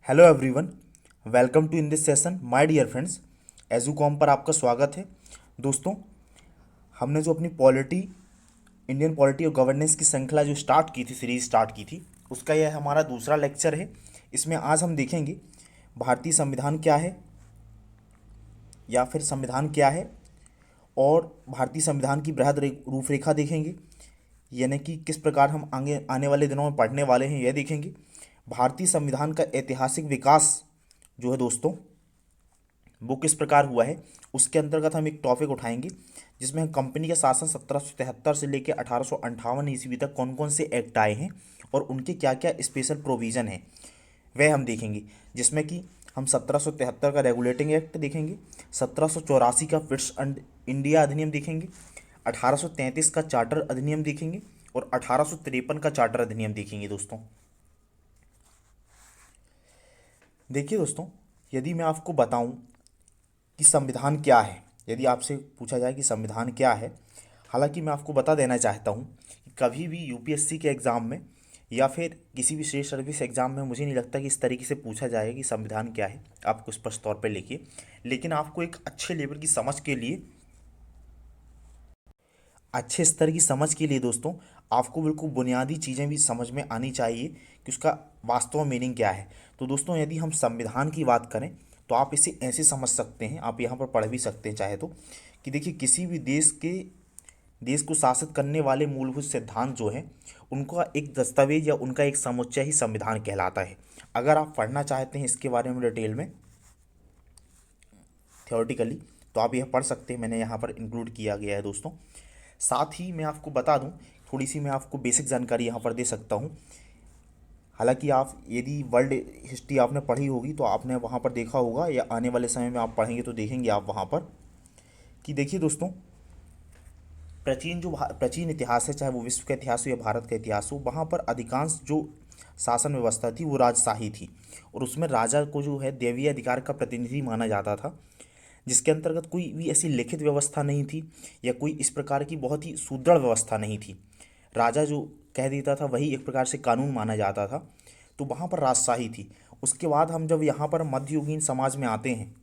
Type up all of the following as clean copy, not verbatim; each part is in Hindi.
Hello everyone, welcome to in this session my dear friends. Educom पर आपका स्वागत है। दोस्तों, हमने जो अपनी पॉलिटी, इंडियन पॉलिटी और गवर्नेंस की श्रृंखला जो स्टार्ट की थी, सीरीज स्टार्ट की थी, उसका यह हमारा दूसरा लेक्चर है। इसमें आज हम देखेंगे भारतीय संविधान क्या है, या फिर संविधान क्या है, और भारतीय संविधान की बृहद रूपरेखा देखेंगे, यानी कि किस प्रकार हम आगे आने वाले दिनों में पढ़ने वाले हैं, यह देखेंगे। भारतीय संविधान का ऐतिहासिक विकास जो है दोस्तों, वो किस प्रकार हुआ है, उसके अंतर्गत हम एक टॉपिक उठाएंगे जिसमें हम कंपनी का शासन 1773 से लेकर 1858 ईस्वी तक कौन कौन से एक्ट आए हैं और उनके क्या क्या स्पेशल प्रोविज़न हैं, वह हम देखेंगे। जिसमें कि हम 1773 का रेगुलेटिंग एक्ट देखेंगे, 1784 का फिट्स एंड इंडिया अधिनियम देखेंगे, 1833 का चार्टर अधिनियम देखेंगे और 1853 का चार्टर अधिनियम देखेंगे। दोस्तों देखिए दोस्तों, यदि मैं आपको बताऊं कि संविधान क्या है, यदि आपसे पूछा जाए कि संविधान क्या है, हालांकि मैं आपको बता देना चाहता हूं कि कभी भी यूपीएससी के एग्ज़ाम में या फिर किसी भी स्टेट सर्विस एग्ज़ाम में मुझे नहीं लगता कि इस तरीके से पूछा जाए कि संविधान क्या है। आपको स्पष्ट तौर पर लिखिए, लेकिन आपको एक अच्छे लेवल की समझ के लिए, अच्छे स्तर की समझ के लिए दोस्तों, आपको बिल्कुल बुनियादी चीज़ें भी समझ में आनी चाहिए कि उसका वास्तव में मीनिंग क्या है। तो दोस्तों, यदि हम संविधान की बात करें तो आप इसे ऐसे समझ सकते हैं, आप यहाँ पर पढ़ भी सकते हैं चाहे तो, कि देखिए किसी भी देश को शासित करने वाले मूलभूत सिद्धांत जो हैं, उनका एक दस्तावेज या उनका एक समुच्चय ही संविधान कहलाता है। अगर आप पढ़ना चाहते हैं इसके बारे में डिटेल में, थियोरटिकली, तो आप यह पढ़ सकते हैं, मैंने यहाँ पर इंक्लूड किया गया है दोस्तों। साथ ही मैं आपको बता दूं, थोड़ी सी मैं आपको बेसिक जानकारी यहाँ पर दे सकता हूँ। हालांकि आप यदि वर्ल्ड हिस्ट्री आपने पढ़ी होगी तो आपने वहाँ पर देखा होगा, या आने वाले समय में आप पढ़ेंगे तो देखेंगे आप वहाँ पर, कि देखिए दोस्तों, प्राचीन इतिहास है, चाहे वो विश्व का इतिहास हो या भारत का इतिहास हो, वहाँ पर अधिकांश जो शासन व्यवस्था थी वो राजशाही थी, और उसमें राजा को जो है दैवीय अधिकार का प्रतिनिधि माना जाता था, जिसके अंतर्गत कोई भी ऐसी लिखित व्यवस्था नहीं थी या कोई इस प्रकार की बहुत ही सुदृढ़ व्यवस्था नहीं थी। राजा जो कह देता था वही एक प्रकार से कानून माना जाता था। तो वहाँ पर राजशाही थी। उसके बाद हम जब यहाँ पर मध्ययुगीन समाज में आते हैं,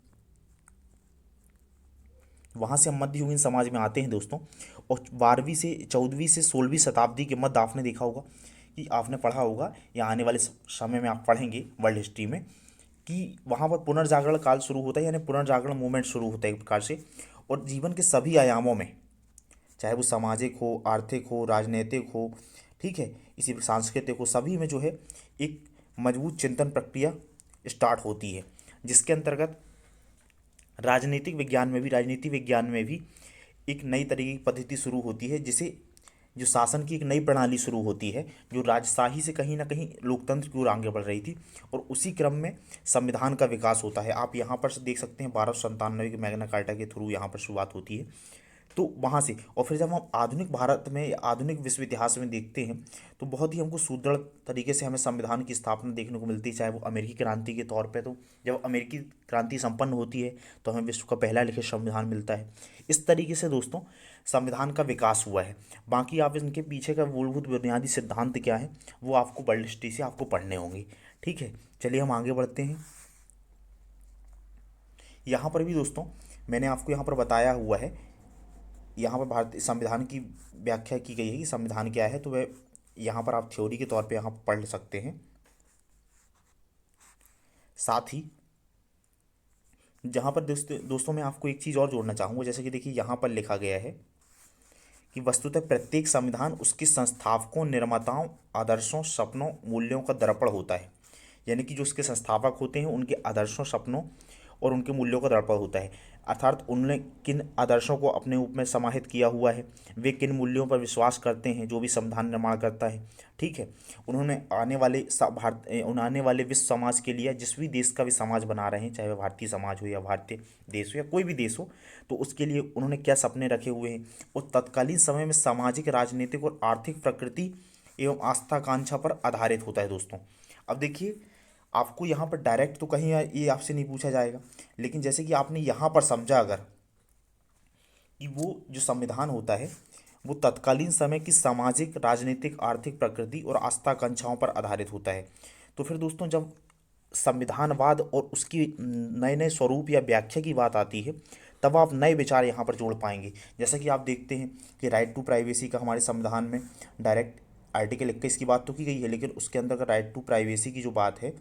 वहाँ से हम मध्ययुगीन समाज में आते हैं दोस्तों, और 12वीं से 14वीं से 16वीं शताब्दी के मध्य आपने देखा होगा, कि आपने पढ़ा होगा या आने वाले समय में आप पढ़ेंगे वर्ल्ड हिस्ट्री में, कि वहाँ पर पुनर्जागरण काल शुरू होता है, यानी पुनर्जागरण मूवमेंट शुरू होता है एक प्रकार से, और जीवन के सभी आयामों में, चाहे वो सामाजिक हो, आर्थिक हो, राजनीतिक हो, ठीक है, इसी सांस्कृतिक हो, सभी में जो है एक मजबूत चिंतन प्रक्रिया स्टार्ट होती है, जिसके अंतर्गत राजनीति विज्ञान में भी एक नई तरीके की पद्धति शुरू होती है, जिसे जो शासन की एक नई प्रणाली शुरू होती है, जो राजशाही से कहीं ना कहीं लोकतंत्र की ओर आगे बढ़ रही थी, और उसी क्रम में संविधान का विकास होता है। आप यहाँ पर देख सकते हैं 1297 के मैग्ना कार्टा के थ्रू यहाँ पर शुरुआत होती है। तो वहाँ से, और फिर जब हम आधुनिक भारत में या आधुनिक विश्व इतिहास में देखते हैं, तो बहुत ही हमको सुदृढ़ तरीके से हमें संविधान की स्थापना देखने को मिलती है, चाहे वो अमेरिकी क्रांति के तौर पे। तो जब अमेरिकी क्रांति संपन्न होती है तो हमें विश्व का पहला लिखित संविधान मिलता है। इस तरीके से दोस्तों संविधान का विकास हुआ है। बाकी आप इनके पीछे का मूलभूत बुनियादी सिद्धांत क्या है वो आपको वर्ल्ड हिस्ट्री से आपको पढ़ने होंगे। ठीक है, चलिए हम आगे बढ़ते हैं। यहाँ पर भी दोस्तों मैंने आपको यहाँ पर बताया हुआ है, यहाँ पर भारतीय संविधान की व्याख्या की गई है कि संविधान क्या है, तो वह यहाँ पर आप थ्योरी के तौर पे यहाँ पढ़ सकते हैं। साथ ही जहाँ पर दोस्तों मैं आपको एक चीज़ और जोड़ना चाहूँगा, जैसे कि देखिए यहाँ पर लिखा गया है कि वस्तुतः प्रत्येक संविधान उसके संस्थापकों, निर्माताओं, आदर्शों, सपनों, मूल्यों का दर्पण होता है। यानी कि जो उसके संस्थापक होते हैं उनके आदर्शों, सपनों और उनके मूल्यों का दर्पण होता है, अर्थात उन्होंने किन आदर्शों को अपने रूप में समाहित किया हुआ है, वे किन मूल्यों पर विश्वास करते हैं, जो भी संविधान निर्माण करता है। ठीक है, उन्होंने आने वाले विश्व समाज के लिए, जिस भी देश का भी समाज बना रहे हैं, चाहे वह भारतीय समाज हो या भारतीय देश हो या कोई भी देश हो, तो उसके लिए उन्होंने क्या सपने रखे हुए हैं, और तत्कालीन समय में सामाजिक, राजनीतिक और आर्थिक प्रकृति एवं आस्थाकांक्षा पर आधारित होता है दोस्तों। अब देखिए, आपको यहाँ पर डायरेक्ट तो कहीं ये आपसे नहीं पूछा जाएगा, लेकिन जैसे कि आपने यहाँ पर समझा अगर, कि वो जो संविधान होता है वो तत्कालीन समय की सामाजिक, राजनीतिक, आर्थिक प्रकृति और आस्थाकांक्षाओं पर आधारित होता है। तो फिर दोस्तों जब संविधानवाद और उसकी नए नए स्वरूप या व्याख्या की बात आती है, तब आप नए विचार यहाँ पर जोड़ पाएंगे। जैसा कि आप देखते हैं कि राइट टू प्राइवेसी का हमारे संविधान में डायरेक्ट आर्टिकल 21 की बात तो की गई है, लेकिन उसके अंदर का राइट टू प्राइवेसी की जो बात है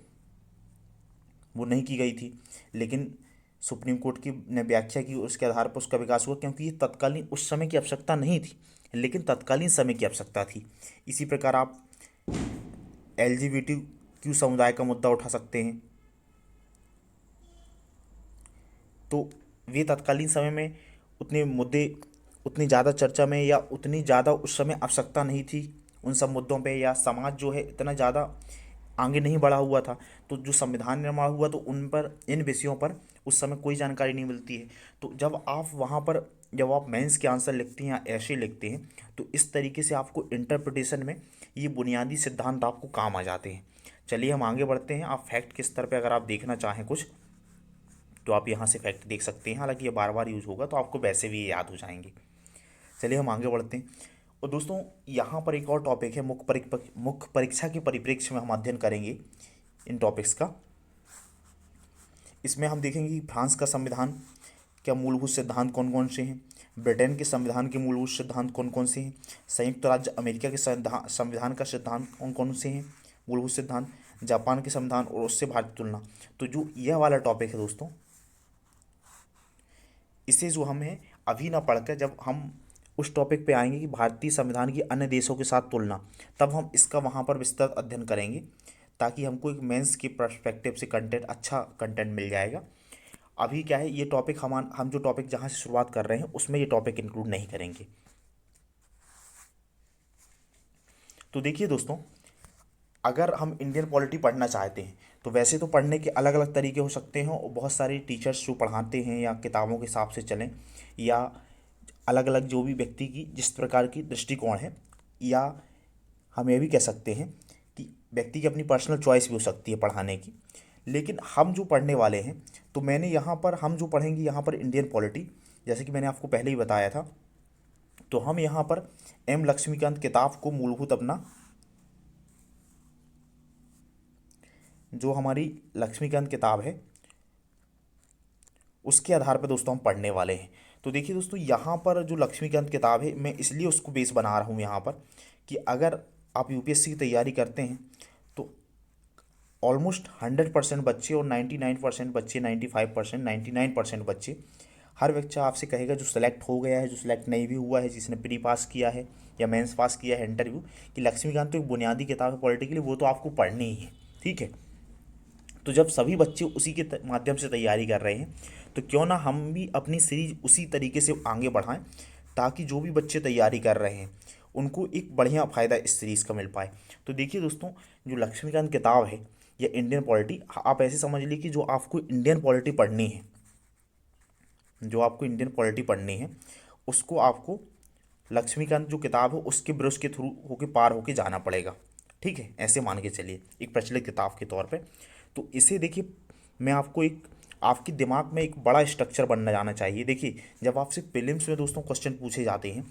वो नहीं की गई थी। लेकिन सुप्रीम कोर्ट की ने व्याख्या की, उसके आधार पर उसका विकास हुआ, क्योंकि ये तत्कालीन उस समय की आवश्यकता नहीं थी, लेकिन तत्कालीन समय की आवश्यकता थी। इसी प्रकार आप LGBTQ समुदाय का मुद्दा उठा सकते हैं। तो वे तत्कालीन समय में उतने मुद्दे, उतनी ज़्यादा चर्चा में या उतनी ज़्यादा उस समय आवश्यकता नहीं थी उन सब मुद्दों पे, या समाज जो है इतना ज़्यादा आगे नहीं बढ़ा हुआ था। तो जो संविधान निर्माण हुआ तो उन पर, इन विषयों पर उस समय कोई जानकारी नहीं मिलती है। तो जब आप वहाँ पर, जब आप मेंस के आंसर लिखते हैं या ऐसे लिखते हैं, तो इस तरीके से आपको इंटरप्रिटेशन में ये बुनियादी सिद्धांत आपको काम आ जाते हैं। चलिए हम आगे बढ़ते हैं। आप फैक्ट के स्तर पर अगर आप देखना चाहें कुछ, तो आप यहाँ से फैक्ट देख सकते हैं। हालांकि ये बार बार यूज़ होगा तो आपको वैसे भी ये याद हो जाएंगे। चलिए हम आगे बढ़ते हैं। और दोस्तों, यहाँ पर एक और टॉपिक है, मुख्य परीक्षा के परिप्रेक्ष्य में हम अध्ययन करेंगे इन टॉपिक्स का। इसमें हम देखेंगे कि फ्रांस का संविधान क्या मूलभूत सिद्धांत कौन कौन से हैं, ब्रिटेन के संविधान के मूलभूत सिद्धांत कौन कौन से हैं, संयुक्त राज्य अमेरिका के संविधान का सिद्धांत कौन कौन से हैं, मूलभूत सिद्धांत, जापान के संविधान और उससे भारत की तुलना। तो जो यह वाला टॉपिक है दोस्तों, इसे जो हमें अभी ना पढ़कर जब हम उस टॉपिक पे आएंगे कि भारतीय संविधान की अन्य देशों के साथ तुलना, तब हम इसका वहाँ पर विस्तृत अध्ययन करेंगे, ताकि हमको एक मेंस के पर्सपेक्टिव से कंटेंट, अच्छा कंटेंट मिल जाएगा। अभी क्या है, ये टॉपिक हम जो टॉपिक जहाँ से शुरुआत कर रहे हैं उसमें ये टॉपिक इंक्लूड नहीं करेंगे। तो देखिए दोस्तों, अगर हम इंडियन पॉलिटी पढ़ना चाहते हैं तो वैसे तो पढ़ने के अलग अलग तरीके हो सकते हैं, और बहुत सारे टीचर्स जो पढ़ाते हैं या किताबों के हिसाब से चलें, या अलग अलग जो भी व्यक्ति की जिस प्रकार की दृष्टिकोण है, या हम ये भी कह सकते हैं कि व्यक्ति की अपनी पर्सनल चॉइस भी हो सकती है पढ़ाने की। लेकिन हम जो पढ़ने वाले हैं, तो मैंने यहाँ पर, हम जो पढ़ेंगे यहाँ पर इंडियन पॉलिटी, जैसे कि मैंने आपको पहले ही बताया था, तो हम यहाँ पर M लक्ष्मीकांत किताब को मूलभूत अपना, जो हमारी लक्ष्मीकांत किताब है उसके आधार पर दोस्तों हम पढ़ने वाले हैं। तो देखिए दोस्तों, यहाँ पर जो लक्ष्मीकांत किताब है, मैं इसलिए उसको बेस बना रहा हूँ यहाँ पर, कि अगर आप यूपीएससी की तैयारी करते हैं तो ऑलमोस्ट 100% बच्चे, और 99% बच्चे, 95%, 99% बच्चे, हर बच्चा आपसे कहेगा, जो सेलेक्ट हो गया है, जो सेलेक्ट नहीं भी हुआ है, जिसने प्री पास किया है या मेंस पास किया है इंटरव्यू, कि लक्ष्मीकांत तो एक बुनियादी किताब है पॉलिटिकली, वो तो आपको पढ़नी ही है। ठीक है। तो जब सभी बच्चे उसी के माध्यम से तैयारी कर रहे हैं, तो क्यों ना हम भी अपनी सीरीज उसी तरीके से आगे बढ़ाएं, ताकि जो भी बच्चे तैयारी कर रहे हैं उनको एक बढ़िया फ़ायदा इस सीरीज़ का मिल पाए। तो देखिए दोस्तों, जो लक्ष्मीकांत किताब है या इंडियन पॉलिटी, आप ऐसे समझ लीजिए कि जो आपको इंडियन पॉलिटी पढ़नी है, जो आपको इंडियन पॉलिटी पढ़नी है, उसको आपको लक्ष्मीकांत जो किताब है उसके ब्रश के थ्रू होके पार होके जाना पड़ेगा। ठीक है, ऐसे मान के चलिए एक प्रचलित किताब के तौर पे। तो इसे देखिए, मैं आपको एक, आपके दिमाग में एक बड़ा स्ट्रक्चर बनना जाना चाहिए। देखिए, जब आपसे प्रीलिम्स में दोस्तों क्वेश्चन पूछे जाते हैं,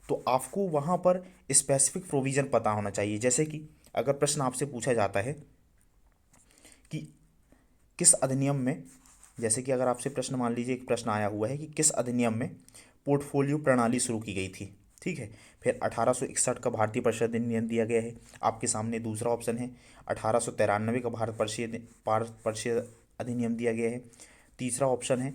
तो आपको वहाँ पर स्पेसिफिक प्रोविज़न पता होना चाहिए। जैसे कि अगर प्रश्न आपसे पूछा जाता है कि किस अधिनियम में, जैसे कि अगर आपसे प्रश्न, मान लीजिए एक प्रश्न आया हुआ है कि किस अधिनियम में पोर्टफोलियो प्रणाली शुरू की गई थी। ठीक है। फिर 1861 का भारतीय परिषद अधिनियम दिया गया है आपके सामने। दूसरा ऑप्शन है 1893 का भारत परिषद अधिनियम दिया गया है। तीसरा ऑप्शन है,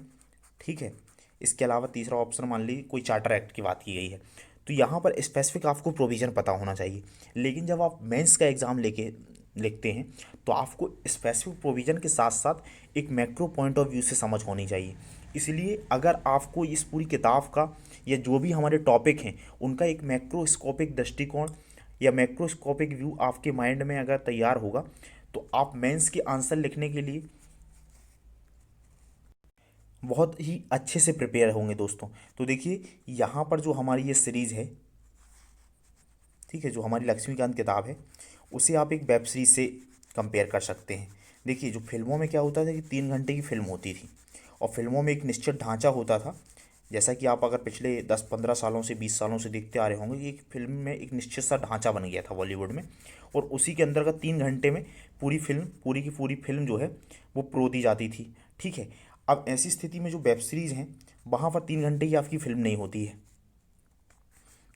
ठीक है, इसके अलावा तीसरा ऑप्शन मान लीजिए कोई चार्टर एक्ट की बात की गई है। तो यहाँ पर स्पेसिफिक आपको प्रोविज़न पता होना चाहिए। लेकिन जब आप मेंस का एग्ज़ाम लेके लिखते हैं, तो आपको स्पेसिफिक प्रोविज़न के साथ साथ एक मैक्रो पॉइंट ऑफ व्यू से समझ होनी चाहिए। इसलिए अगर आपको इस पूरी किताब का, या जो भी हमारे टॉपिक हैं उनका एक मैक्रोस्कोपिक दृष्टिकोण या मैक्रोस्कोपिक व्यू आपके माइंड में अगर तैयार होगा, तो आप मेंस के आंसर लिखने के लिए बहुत ही अच्छे से प्रिपेयर होंगे दोस्तों। तो देखिए, यहाँ पर जो हमारी ये सीरीज़ है, ठीक है, जो हमारी लक्ष्मीकांत किताब है, उसे आप एक वेब सीरीज से कंपेयर कर सकते हैं। देखिए, जो फिल्मों में क्या होता था कि 3 घंटे की फिल्म होती थी, और फिल्मों में एक निश्चित ढांचा होता था जैसा कि आप अगर पिछले 10-15 सालों से 20 सालों से देखते आ रहे होंगे कि एक फिल्म में एक निश्चित सा ढांचा बन गया था बॉलीवुड में, और उसी के अंतर्गत 3 घंटे में पूरी फिल्म, पूरी की पूरी फिल्म जो है वो प्रो दी जाती थी। ठीक है, अब ऐसी स्थिति में जो वेब सीरीज़ हैं वहाँ पर 3 घंटे की आपकी फिल्म नहीं होती है,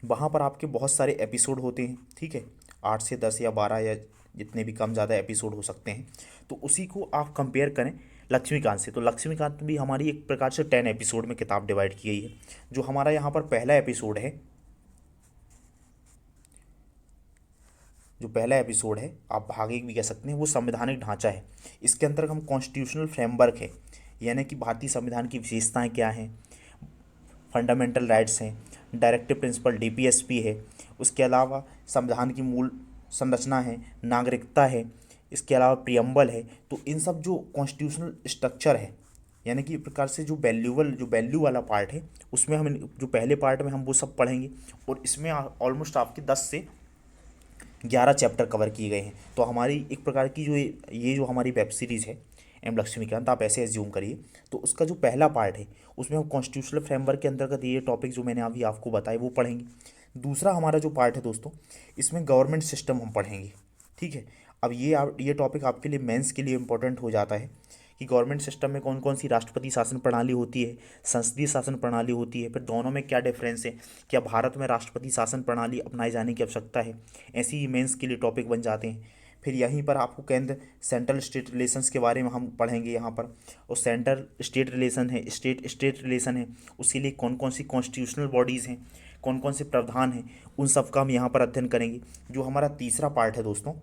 वहाँ पर आपके बहुत सारे एपिसोड होते हैं। ठीक है, 8 से 10 या 12 या जितने भी कम ज़्यादा एपिसोड हो सकते हैं। तो उसी को आप कंपेयर करें लक्ष्मीकांत से, तो लक्ष्मीकांत भी हमारी एक प्रकार से 10 एपिसोड में किताब डिवाइड की गई है। जो हमारा यहाँ पर पहला एपिसोड है, जो पहला एपिसोड है आप भाग एक भी कह सकते हैं, वो संवैधानिक ढांचा है। इसके अंतर्गत हम कॉन्स्टिट्यूशनल फ्रेमवर्क है, यानी कि भारतीय संविधान की विशेषताएं क्या हैं, फंडामेंटल राइट्स हैं, डायरेक्टिव प्रिंसिपल डीपीएसपी है, उसके अलावा संविधान की मूल संरचना है, नागरिकता है, इसके अलावा प्रियम्बल है। तो इन सब जो कॉन्स्टिट्यूशनल स्ट्रक्चर है, यानी कि एक प्रकार से जो वैल्यू वाला पार्ट है, उसमें हम जो पहले पार्ट में हम वो सब पढ़ेंगे। और इसमें ऑलमोस्ट आपके 10 से 11 चैप्टर कवर किए गए हैं। तो हमारी एक प्रकार की जो ये जो हमारी वेब सीरीज़ है एम लक्ष्मीकांत, आप ऐसे एज्यूम करिए, तो उसका जो पहला पार्ट है उसमें हम कॉन्स्टिट्यूशनल फ्रेमवर्क के अंतर्गत ये टॉपिक जो मैंने अभी आपको बताए वो पढ़ेंगे। दूसरा हमारा जो पार्ट है दोस्तों, इसमें गवर्नमेंट सिस्टम हम पढ़ेंगे। ठीक है, अब ये टॉपिक आपके लिए मेंस के लिए इंपॉर्टेंट हो जाता है कि गवर्नमेंट सिस्टम में कौन कौन सी राष्ट्रपति शासन प्रणाली होती है, संसदीय शासन प्रणाली होती है, फिर दोनों में क्या डिफरेंस है, क्या भारत में राष्ट्रपति शासन प्रणाली अपनाए जाने की आवश्यकता है। ऐसे ही मेंस के लिए टॉपिक बन जाते हैं। फिर यहीं पर आपको केंद्र सेंट्रल स्टेट रिलेशंस के बारे में हम पढ़ेंगे यहाँ पर, और सेंट्रल स्टेट रिलेशन है, स्टेट स्टेट रिलेशन है, उसके लिए कौन कौन सी कॉन्स्टिट्यूशनल बॉडीज़ हैं, कौन कौन से प्रावधान हैं, उन सब का हम यहाँ पर अध्ययन करेंगे। जो हमारा तीसरा पार्ट है दोस्तों,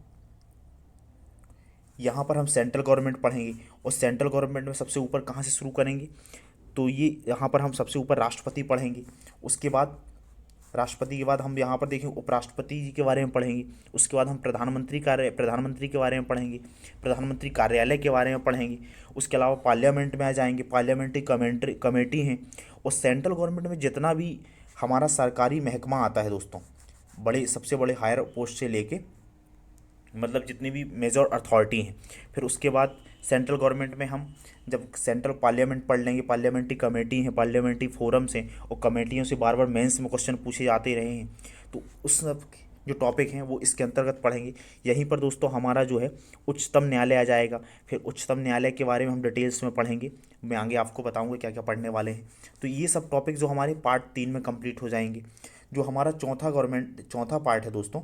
यहाँ पर हम सेंट्रल गवर्नमेंट पढ़ेंगे, और सेंट्रल गवर्नमेंट में सबसे ऊपर कहाँ से शुरू करेंगे, तो ये यहाँ पर हम सबसे ऊपर राष्ट्रपति पढ़ेंगे। उसके बाद राष्ट्रपति के बाद हम यहाँ पर देखें उपराष्ट्रपति जी के बारे में पढ़ेंगे। उसके बाद हम प्रधानमंत्री के बारे में पढ़ेंगे, प्रधानमंत्री कार्यालय के बारे में पढ़ेंगे। उसके अलावा पार्लियामेंट में आ जाएंगे, पार्लियामेंट्री कमेटी हैं। और सेंट्रल गवर्नमेंट में जितना भी हमारा सरकारी महकमा आता है दोस्तों, बड़े सबसे बड़े हायर पोस्ट से लेके मतलब जितनी भी मेजर अथॉरिटी हैं, फिर उसके बाद सेंट्रल गवर्नमेंट में हम जब सेंट्रल पार्लियामेंट पढ़ लेंगे, पार्लियामेंट्री कमेटी हैं, पार्लियामेंट्री फोरम्स हैं, और कमेटियों से बार बार मेंस में क्वेश्चन पूछे जाते रहे हैं, तो उस सब जो टॉपिक हैं वो इसके अंतर्गत पढ़ेंगे। यहीं पर दोस्तों हमारा जो है उच्चतम न्यायालय आ जाएगा। फिर उच्चतम न्यायालय के बारे में हम डिटेल्स में पढ़ेंगे, मैं आगे आपको बताऊंगा क्या क्या पढ़ने वाले हैं। तो ये सब टॉपिक जो हमारे पार्ट 3 में कंप्लीट हो जाएंगे। जो हमारा चौथा पार्ट है दोस्तों,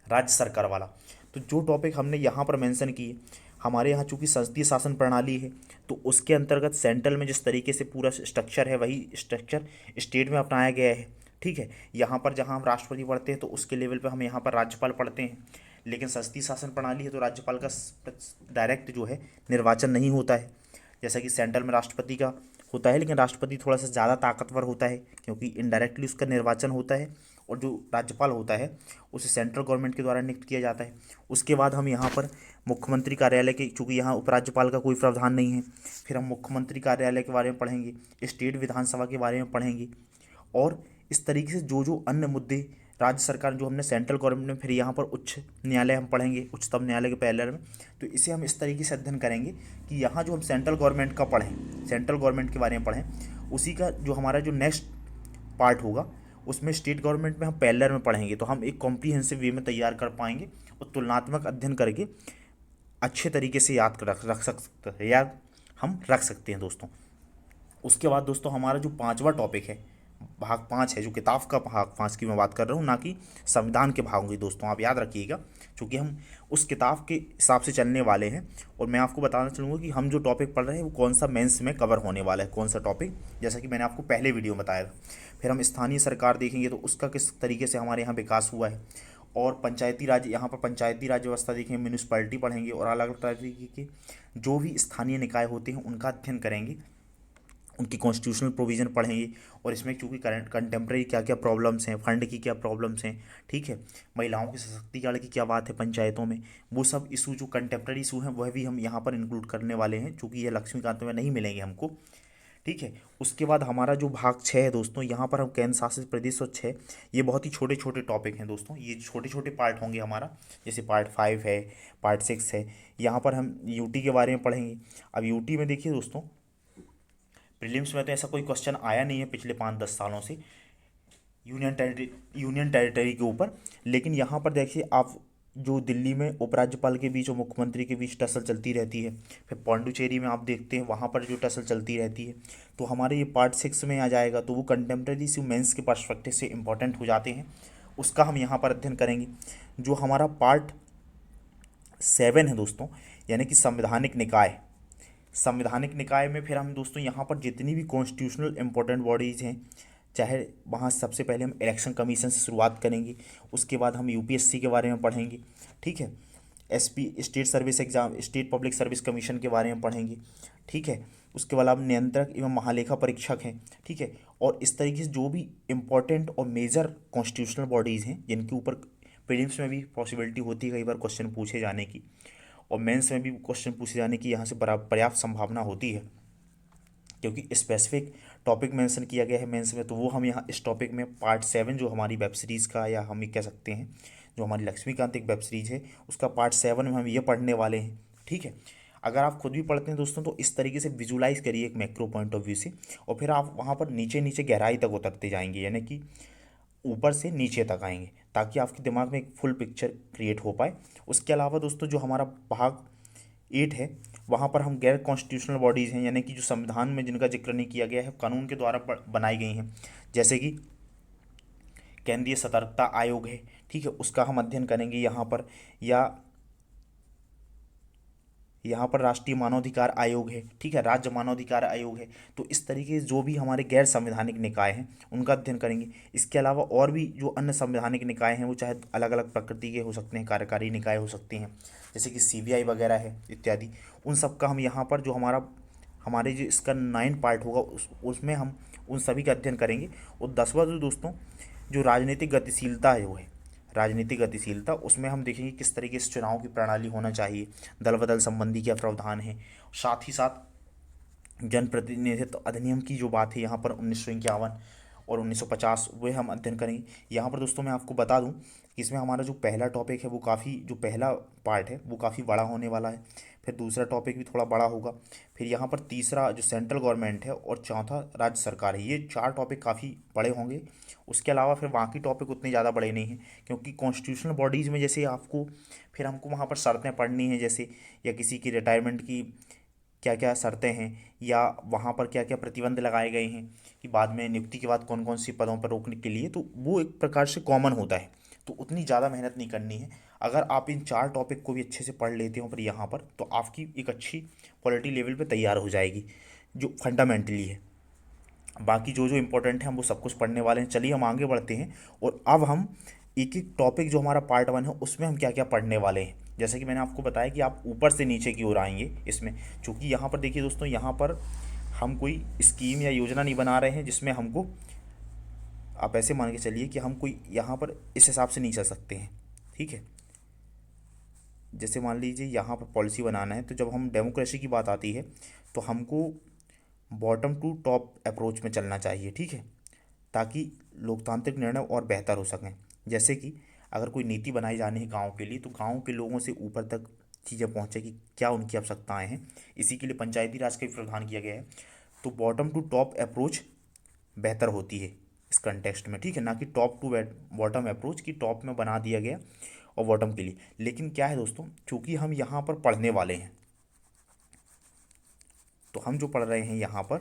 राज्य सरकार वाला, तो जो टॉपिक हमने यहाँ पर मेंशन किए, हमारे यहाँ चूँकि संसदीय शासन प्रणाली है, तो उसके अंतर्गत सेंट्रल में जिस तरीके से पूरा स्ट्रक्चर है वही स्ट्रक्चर स्टेट में अपनाया गया है। ठीक है, यहाँ पर जहाँ हम राष्ट्रपति पढ़ते हैं तो उसके लेवल पर हम यहाँ पर राज्यपाल पढ़ते हैं, लेकिन संसदीय शासन प्रणाली है तो राज्यपाल का डायरेक्ट जो है निर्वाचन नहीं होता है, जैसा कि सेंट्रल में राष्ट्रपति का होता है, लेकिन राष्ट्रपति थोड़ा सा ज़्यादा ताकतवर होता है क्योंकि इनडायरेक्टली उसका निर्वाचन होता है, और जो राज्यपाल होता है उसे सेंट्रल गवर्नमेंट के द्वारा नियुक्त किया जाता है। उसके बाद हम यहाँ पर मुख्यमंत्री कार्यालय के, चूँकि यहाँ उपराज्यपाल का कोई प्रावधान नहीं है, फिर हम मुख्यमंत्री कार्यालय के बारे में पढ़ेंगे, स्टेट विधानसभा के बारे में पढ़ेंगे, और इस तरीके से जो जो अन्य मुद्दे राज्य सरकार जो हमने सेंट्रल गवर्नमेंट में, फिर यहाँ पर उच्च न्यायालय हम पढ़ेंगे उच्चतम न्यायालय के पहले में। तो इसे हम इस तरीके से अध्ययन करेंगे कि यहाँ जो हम सेंट्रल गवर्नमेंट का पढ़ें, सेंट्रल गवर्नमेंट के बारे में पढ़ें, उसी का जो हमारा जो नेक्स्ट पार्ट होगा उसमें स्टेट गवर्नमेंट में हम पैरेलल में पढ़ेंगे, तो हम एक कॉम्प्रीहेंसिव वे में तैयार कर पाएंगे और तुलनात्मक अध्ययन करके अच्छे तरीके से याद हम रख सकते हैं दोस्तों। उसके बाद दोस्तों हमारा जो पांचवा टॉपिक है, भाग 5 है, जो किताब का भाग 5 की मैं बात कर रहा हूँ, ना कि संविधान के भागों की दोस्तों, आप याद रखिएगा, क्योंकि हम उस किताब के हिसाब से चलने वाले हैं। और मैं आपको बताना चाहूँगा कि हम जो टॉपिक पढ़ रहे हैं वो कौन सा मेंस में कवर होने वाला है, कौन सा टॉपिक, जैसा कि मैंने आपको पहले वीडियो में बताया था। फिर हम स्थानीय सरकार देखेंगे तो उसका किस तरीके से हमारे यहाँ विकास हुआ है, और पंचायती राज, यहाँ पर पंचायती राज व्यवस्था देखेंगे, म्यूनिसपैलिटी पढ़ेंगे, और अलग अलग तरीके के जो भी स्थानीय निकाय होते हैं उनका अध्ययन करेंगे, उनकी कॉन्स्टिट्यूशनल प्रोविज़न पढ़ेंगे। और इसमें क्योंकि करंट कंटेम्प्रेरी क्या क्या प्रॉब्लम्स हैं, फंड की क्या प्रॉब्लम्स हैं, ठीक है, महिलाओं के सशक्तिकरण की क्या बात है पंचायतों में, वो सब इशू जो कंटेम्प्रेरी इशू हैं वह भी हम यहाँ पर इंक्लूड करने वाले हैं, चूँकि ये लक्ष्मीकांत में नहीं मिलेंगे हमको। ठीक है, उसके बाद हमारा जो भाग 6 है दोस्तों, यहाँ पर हम केंद्र शासित प्रदेश और 6, ये बहुत ही छोटे छोटे टॉपिक हैं दोस्तों, ये छोटे छोटे पार्ट होंगे हमारा, जैसे पार्ट 5 है, पार्ट 6 है। यहाँ पर हम यूटी के बारे में पढ़ेंगे। अब यूटी में देखिए दोस्तों, प्रीलिम्स में तो ऐसा कोई क्वेश्चन आया नहीं है पिछले 5-10 सालों से यूनियन टेरिटरी के ऊपर। लेकिन यहाँ पर देखिए आप, जो दिल्ली में उपराज्यपाल के बीच और मुख्यमंत्री के बीच टसल चलती रहती है, फिर पौंडुचेरी में आप देखते हैं वहाँ पर जो टसल चलती रहती है, तो हमारे ये पार्ट 6 में आ जाएगा। तो वो कंटेम्प्रेरी से मेंस के पर्सपेक्टिव से इंपॉर्टेंट हो जाते हैं, उसका हम यहाँ पर अध्ययन करेंगे। जो हमारा पार्ट 7 है दोस्तों, यानी कि संवैधानिक निकाय। संवैधानिक निकाय में फिर हम दोस्तों यहाँ पर जितनी भी कॉन्स्टिट्यूशनल इंपॉर्टेंट बॉडीज़ हैं, चाहे वहाँ सबसे पहले हम इलेक्शन कमीशन से शुरुआत करेंगे, उसके बाद हम यूपीएससी के बारे में पढ़ेंगे, ठीक है, SP state service exam, state public service commission के बारे में पढ़ेंगे, ठीक है, उसके बाद अब नियंत्रक एवं महालेखा परीक्षक हैं, ठीक है। और इस तरीके से जो भी इम्पोर्टेंट और मेजर कॉन्स्टिट्यूशनल बॉडीज़ हैं जिनके ऊपर प्रीलिम्स में भी पॉसिबिलिटी होती है कई बार क्वेश्चन पूछे जाने की, और मेंस में भी क्वेश्चन पूछे जाने की यहाँ से पर्याप्त संभावना होती है, क्योंकि स्पेसिफिक टॉपिक मेंशन किया गया है मेंस में। तो वो हम यहाँ इस टॉपिक में पार्ट 7 जो हमारी वेब सीरीज़ का, या हम ये कह सकते हैं जो हमारी लक्ष्मीकांत एक वेब सीरीज़ है, उसका पार्ट 7 में हम ये पढ़ने वाले हैं, ठीक है। अगर आप खुद भी पढ़ते हैं दोस्तों तो इस तरीके से विजुलाइज करिए एक मैक्रो पॉइंट ऑफ व्यू से, और फिर आप वहाँ पर नीचे नीचे गहराई तक उतरते जाएंगे, यानी कि ऊपर से नीचे तक आएंगे, ताकि आपके दिमाग में एक फुल पिक्चर क्रिएट हो पाए। उसके अलावा दोस्तों जो हमारा भाग 8 है, वहाँ पर हम गैर कॉन्स्टिट्यूशनल बॉडीज़ हैं, यानी कि जो संविधान में जिनका जिक्र नहीं किया गया है, कानून के द्वारा बनाई गई हैं, जैसे कि केंद्रीय सतर्कता आयोग है, ठीक है, उसका हम अध्ययन करेंगे यहाँ पर, या यहाँ पर राष्ट्रीय मानवाधिकार आयोग है, ठीक है, राज्य मानवाधिकार आयोग है। तो इस तरीके से जो भी हमारे गैर संवैधानिक निकाय हैं उनका अध्ययन करेंगे। इसके अलावा और भी जो अन्य संवैधानिक निकाय हैं वो चाहे अलग अलग प्रकृति के हो सकते हैं, कार्यकारी निकाय हो सकते हैं, जैसे कि सीबीआई वगैरह है इत्यादि। उन सब का हम यहाँ पर जो हमारे जो इसका 9 पार्ट होगा उसमें हम उन सभी का अध्ययन करेंगे। और 10वां जो दोस्तों जो राजनीतिक गतिशीलता है वो है राजनीतिक गतिशीलता, उसमें हम देखेंगे किस तरीके से चुनाव की प्रणाली होना चाहिए, दल बदल संबंधी क्या प्रावधान है, साथ ही साथ जनप्रतिनिधित्व अधिनियम की जो बात है यहाँ पर 1951 और 1950 वे हम अध्ययन करेंगे। यहाँ पर दोस्तों मैं आपको बता दूँ कि इसमें हमारा जो पहला टॉपिक है वो काफ़ी, जो पहला पार्ट है वो काफ़ी बड़ा होने वाला है, फिर दूसरा टॉपिक भी थोड़ा बड़ा होगा, फिर यहाँ पर तीसरा जो सेंट्रल गवर्नमेंट है, और चौथा राज्य सरकार है। ये 4 टॉपिक काफ़ी बड़े होंगे। उसके अलावा फिर बाकी टॉपिक उतने ज़्यादा बड़े नहीं हैं, क्योंकि कॉन्स्टिट्यूशनल बॉडीज़ में जैसे आपको फिर हमको वहाँ पर शर्तें पढ़नी हैं, जैसे या किसी की रिटायरमेंट की क्या क्या शर्तें हैं, या वहाँ पर क्या क्या प्रतिबंध लगाए गए हैं कि बाद में नियुक्ति के बाद कौन कौन सी पदों पर रोकने के लिए, तो वो एक प्रकार से कॉमन होता है। तो उतनी ज़्यादा मेहनत नहीं करनी है। अगर आप इन 4 टॉपिक को भी अच्छे से पढ़ लेते हो पर यहाँ पर, तो आपकी एक अच्छी पॉलिटी लेवल पे तैयार हो जाएगी जो फंडामेंटली है। बाकी जो जो इम्पोर्टेंट है हम वो सब कुछ पढ़ने वाले हैं। चलिए हम आगे बढ़ते हैं, और अब हम एक एक टॉपिक जो हमारा पार्ट 1 है उसमें हम क्या क्या पढ़ने वाले हैं। जैसे कि मैंने आपको बताया कि आप ऊपर से नीचे की ओर आएंगे इसमें, चूँकि यहाँ पर देखिए दोस्तों, यहाँ पर हम कोई स्कीम या योजना नहीं बना रहे हैं जिसमें हमको, आप ऐसे मान के चलिए कि हम कोई यहाँ पर इस हिसाब से नहीं चल सकते हैं, ठीक है। जैसे मान लीजिए यहाँ पर पॉलिसी बनाना है, तो जब हम डेमोक्रेसी की बात आती है तो हमको बॉटम टू टॉप अप्रोच में चलना चाहिए, ठीक है, ताकि लोकतांत्रिक निर्णय और बेहतर हो सकें। जैसे कि अगर कोई नीति बनाई जानी है गांव के लिए, तो गांव के लोगों से ऊपर तक चीज़ें पहुँचे कि क्या उनकी आवश्यकताएं हैं। इसी के लिए पंचायती राज का भी प्रावधान किया गया है। तो बॉटम टू टॉप अप्रोच बेहतर होती है इस कंटेक्स्ट में, ठीक है, ना कि टॉप टू बॉटम अप्रोच की टॉप में बना दिया गया और बॉटम के लिए। लेकिन क्या है दोस्तों, चूंकि हम यहाँ पर पढ़ने वाले हैं, तो हम जो पढ़ रहे हैं यहाँ पर,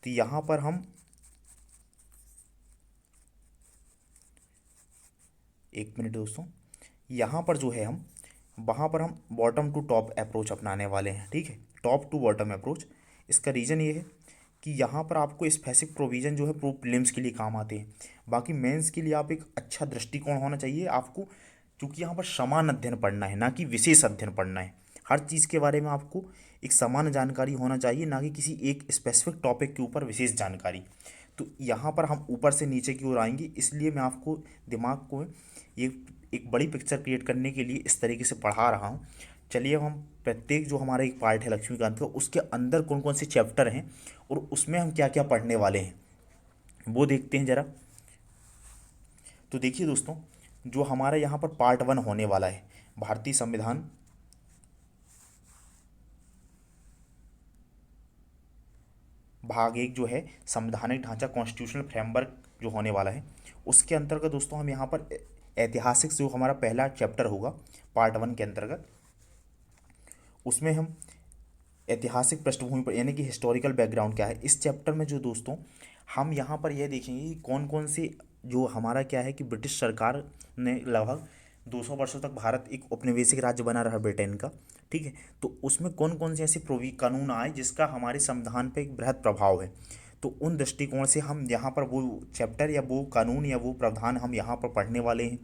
तो यहाँ पर हम, एक मिनट दोस्तों, यहाँ पर जो है हम, वहाँ पर हम बॉटम टू टॉप अप्रोच अपनाने वाले हैं, ठीक है, टॉप टू बॉटम अप्रोच। इसका रीज़न ये है कि यहाँ पर आपको स्पेसिफिक प्रोविज़न जो है प्रो प्रीलिम्स के लिए काम आते हैं। बाकी मेंस के लिए आप एक अच्छा दृष्टिकोण होना चाहिए आपको, क्योंकि यहाँ पर समान अध्ययन पढ़ना है, ना कि विशेष अध्ययन पढ़ना है। हर चीज़ के बारे में आपको एक समान जानकारी होना चाहिए, ना कि किसी एक स्पेसिफिक टॉपिक के ऊपर विशेष जानकारी। तो यहाँ पर हम ऊपर से नीचे की ओर आएंगे, इसलिए मैं आपको दिमाग को ये एक बड़ी पिक्चर क्रिएट करने के लिए इस तरीके से पढ़ा रहा हूँ। चलिए अब हम प्रत्येक जो हमारा एक पार्ट है लक्ष्मीकांत का, उसके अंदर कौन कौन से चैप्टर हैं और उसमें हम क्या क्या पढ़ने वाले हैं वो देखते हैं ज़रा। तो देखिए दोस्तों, जो हमारा यहाँ पर पार्ट 1 होने वाला है, भारतीय संविधान, भाग 1 जो है संवैधानिक ढांचा कॉन्स्टिट्यूशनल फ्रेमवर्क जो होने वाला है, उसके अंतर्गत दोस्तों हम यहाँ पर ऐतिहासिक जो हमारा पहला चैप्टर होगा पार्ट 1 के अंतर्गत, उसमें हम ऐतिहासिक पृष्ठभूमि पर यानी कि हिस्टोरिकल बैकग्राउंड क्या है, इस चैप्टर में जो दोस्तों हम यहाँ पर यह देखेंगे कि कौन कौन से जो हमारा क्या है कि ब्रिटिश सरकार ने लगभग 200 वर्षों तक भारत एक औपनिवेशिक राज्य बना रहा ब्रिटेन का, ठीक है। तो उसमें कौन कौन से ऐसे कानून आए जिसका हमारे संविधान पे एक बृहद प्रभाव है। तो उन दृष्टिकोण से हम यहाँ पर वो चैप्टर या वो कानून या वो प्रावधान हम यहाँ पर पढ़ने वाले हैं।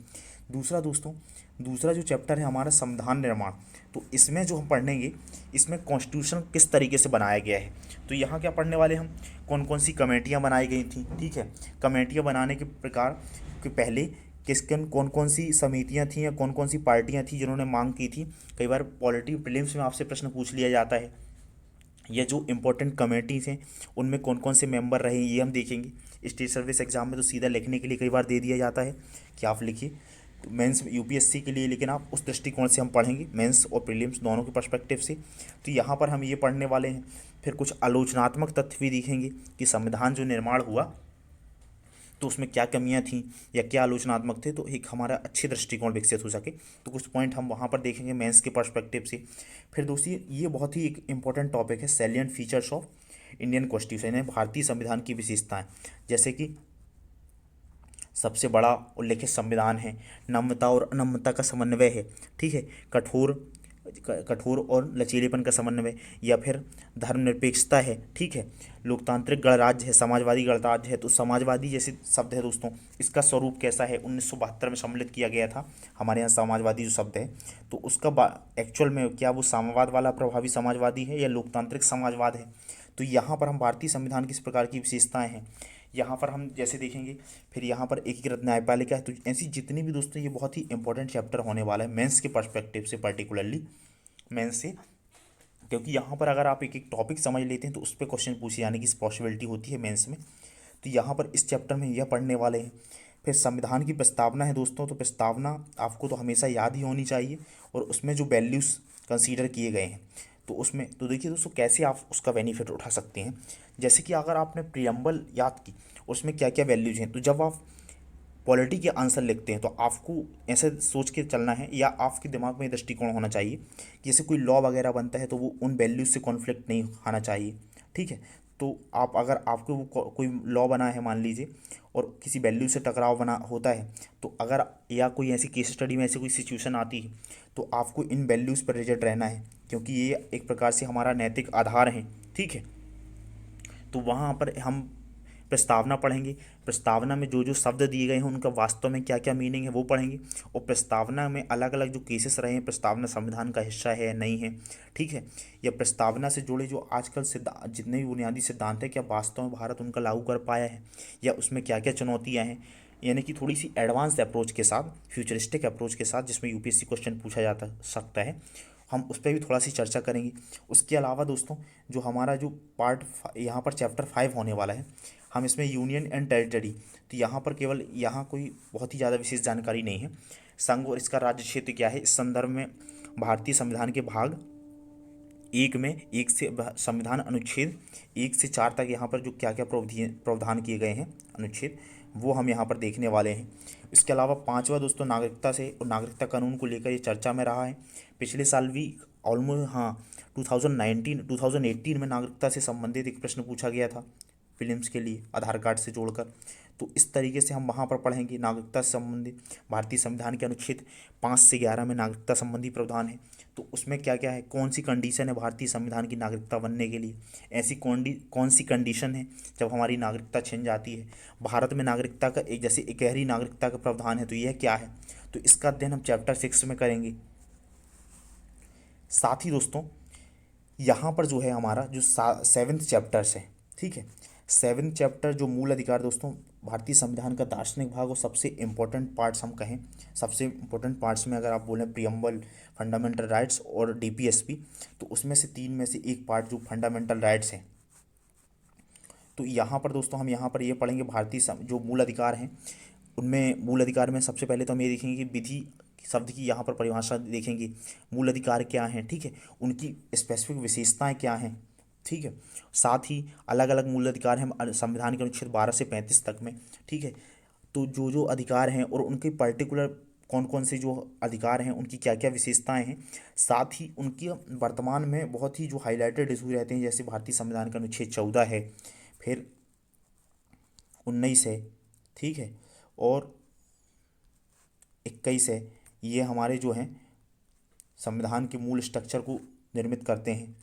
दूसरा दोस्तों, दूसरा जो चैप्टर है हमारा संविधान निर्माण, तो इसमें जो हम पढ़ेंगे, इसमें कॉन्स्टिट्यूशन किस तरीके से बनाया गया है। तो यहाँ क्या पढ़ने वाले हम, कौन कौन सी कमेटियाँ बनाई गई थी, ठीक है। कमेटियाँ बनाने के प्रकार के पहले कौन कौन सी समितियाँ थीं या कौन कौन सी पार्टियाँ थीं जिन्होंने मांग की थी। कई बार पॉलिटी प्रीलिम्स में आपसे प्रश्न पूछ लिया जाता है, या जो इम्पोर्टेंट कमेटीज़ हैं उनमें कौन कौन से मेंबर रहे ये हम देखेंगे। स्टेट सर्विस एग्जाम में तो सीधा लिखने के लिए कई बार दे दिया जाता है कि आप लिखिए, तो मेंस यूपीएससी के लिए, लेकिन आप उस दृष्टिकोण से हम पढ़ेंगे मेंस और प्रीलिम्स दोनों के पर्सपेक्टिव से। तो यहाँ पर हम ये पढ़ने वाले हैं। फिर कुछ आलोचनात्मक तथ्य भी देखेंगे कि संविधान जो निर्माण हुआ तो उसमें क्या कमियां थीं या क्या आलोचनात्मक थे, तो एक हमारा अच्छे दृष्टिकोण विकसित हो सके। तो कुछ पॉइंट हम वहाँ पर देखेंगे मेंस के पर्सपेक्टिव से। फिर दोस्तों ये बहुत ही एक इंपॉर्टेंट टॉपिक है, salient features of Indian constitution है, भारतीय संविधान की विशेषताएं, जैसे कि सबसे बड़ा उल्लेखित संविधान है, नम्रता और अनम्रता का समन्वय है, ठीक है, कठोर और लचीलेपन का समन्वय, या फिर धर्मनिरपेक्षता है, ठीक है, लोकतांत्रिक गणराज्य है, समाजवादी गणराज्य है। तो समाजवादी जैसे शब्द है दोस्तों, इसका स्वरूप कैसा है, 1972 में सम्मिलित किया गया था हमारे यहाँ समाजवादी जो शब्द है, तो उसका एक्चुअल में क्या वो साम्यवाद वाला प्रभावी समाजवादी है या लोकतांत्रिक समाजवाद है। तो यहाँ पर हम भारतीय संविधान किस प्रकार की विशेषताएं हैं यहाँ पर हम जैसे देखेंगे। फिर यहाँ पर एकीकृत न्यायपालिका है। तो ऐसी जितनी भी दोस्तों, ये बहुत ही इंपॉर्टेंट चैप्टर होने वाला है मेंस के पर्सपेक्टिव से, पर्टिकुलरली मेंस से, क्योंकि यहाँ पर अगर आप एक एक टॉपिक समझ लेते हैं तो उस पर क्वेश्चन पूछे जाने की पॉसिबिलिटी होती है मेंस में। तो यहाँ पर इस चैप्टर में यह पढ़ने वाले हैं। फिर संविधान की प्रस्तावना है दोस्तों, तो प्रस्तावना आपको तो हमेशा याद ही होनी चाहिए, और उसमें जो वैल्यूज़ कंसीडर किए गए हैं तो उसमें तो देखिए दोस्तों कैसे आप उसका बेनिफिट उठा सकते हैं। जैसे कि अगर आपने प्रियम्बल याद की, उसमें क्या क्या वैल्यूज हैं, तो जब आप पॉलिटी के आंसर लिखते हैं तो आपको ऐसे सोच के चलना है, या आपके दिमाग में ये दृष्टिकोण होना चाहिए कि जैसे कोई लॉ वगैरह बनता है तो वो उन वैल्यूज से कॉन्फ्लिक्ट नहीं आना चाहिए, ठीक है। तो आप अगर आपको वो कोई लॉ बना है मान लीजिए और किसी वैल्यू से टकराव बना होता है, तो अगर या कोई ऐसी केस स्टडी में ऐसी कोई सिचुएशन आती है तो आपको इन वैल्यूज़ पर रिजिड रहना है, क्योंकि ये एक प्रकार से हमारा नैतिक आधार है, ठीक है। तो वहाँ पर हम प्रस्तावना पढ़ेंगे, प्रस्तावना में जो जो शब्द दिए गए हैं उनका वास्तव में क्या क्या मीनिंग है वो पढ़ेंगे, और प्रस्तावना में अलग अलग जो केसेस रहे हैं, प्रस्तावना संविधान का हिस्सा है या नहीं है, ठीक है, या प्रस्तावना से जुड़े जो आजकल जितने भी बुनियादी सिद्धांत हैं क्या वास्तव में भारत उनका लागू कर पाया है, या उसमें क्या क्या चुनौतियाँ हैं। यानी कि थोड़ी सी एडवांस अप्रोच के साथ, फ्यूचरिस्टिक अप्रोच के साथ, जिसमें यूपीएससी क्वेश्चन पूछा जाता सकता है, हम उस पर भी थोड़ा सी चर्चा करेंगे। उसके अलावा दोस्तों जो हमारा जो यहाँ पर चैप्टर 5 होने वाला है, हम इसमें यूनियन एंड टेरिटरी, तो यहाँ पर केवल यहाँ कोई बहुत ही ज़्यादा विशेष जानकारी नहीं है। संघ और इसका राज्य क्षेत्र क्या है, इस संदर्भ में भारतीय संविधान के भाग 1 में 1 से संविधान अनुच्छेद 1 से 4 तक यहाँ पर जो क्या क्या प्रावधान किए गए हैं अनुच्छेद, वो हम यहाँ पर देखने वाले हैं। इसके अलावा 5वां दोस्तों नागरिकता से और नागरिकता कानून को लेकर ये चर्चा में रहा है। पिछले साल भी ऑलमोस्ट 2018 में नागरिकता से संबंधित एक प्रश्न पूछा गया था फिल्म्स के लिए आधार कार्ड से जोड़कर। तो इस तरीके से हम वहाँ पर पढ़ेंगे नागरिकता से संबंधित भारतीय संविधान के अनुच्छेद 5 से 11 में नागरिकता संबंधी प्रावधान है, तो उसमें क्या क्या है, कौन सी कंडीशन है भारतीय संविधान की नागरिकता बनने के लिए, ऐसी कौन सी कंडीशन है जब हमारी नागरिकता छिन जाती है। भारत में नागरिकता का एक जैसे एक गहरी नागरिकता का प्रावधान है, तो यह क्या है, तो इसका अध्ययन हम चैप्टर 6 में करेंगे। साथ ही दोस्तों यहाँ पर जो है हमारा जो 7th चैप्टर्स है, ठीक है, 7th चैप्टर जो मूल अधिकार दोस्तों भारतीय संविधान का दार्शनिक भाग और सबसे इम्पोर्टेंट पार्ट्स हम कहें, सबसे इम्पोर्टेंट पार्ट्स में अगर आप बोलें प्रियम्बल, फंडामेंटल राइट्स और डीपीएसपी, तो उसमें से 3 में से एक पार्ट जो फंडामेंटल राइट्स है। तो यहाँ पर दोस्तों हम यहाँ पर ये पढ़ेंगे भारतीय जो मूल अधिकार हैं, उनमें मूल अधिकार में सबसे पहले तो हम ये देखेंगे कि विधि शब्द की यहाँ पर परिभाषा देखेंगे, मूल अधिकार क्या हैं, ठीक है, उनकी स्पेसिफिक विशेषताएं क्या हैं, ठीक है। साथ ही अलग अलग मूल अधिकार हैं संविधान के अनुच्छेद 12 से 35 तक में, ठीक है। तो जो जो अधिकार हैं और उनके पर्टिकुलर कौन कौन से जो अधिकार हैं, उनकी क्या क्या विशेषताएं हैं, साथ ही उनकी वर्तमान में बहुत ही जो हाईलाइटेड इशू रहते हैं, जैसे भारतीय संविधान का अनुच्छेद 14 है, फिर 19 है, ठीक है, और 21 है। ये हमारे जो हैं संविधान के मूल स्ट्रक्चर को निर्मित करते हैं,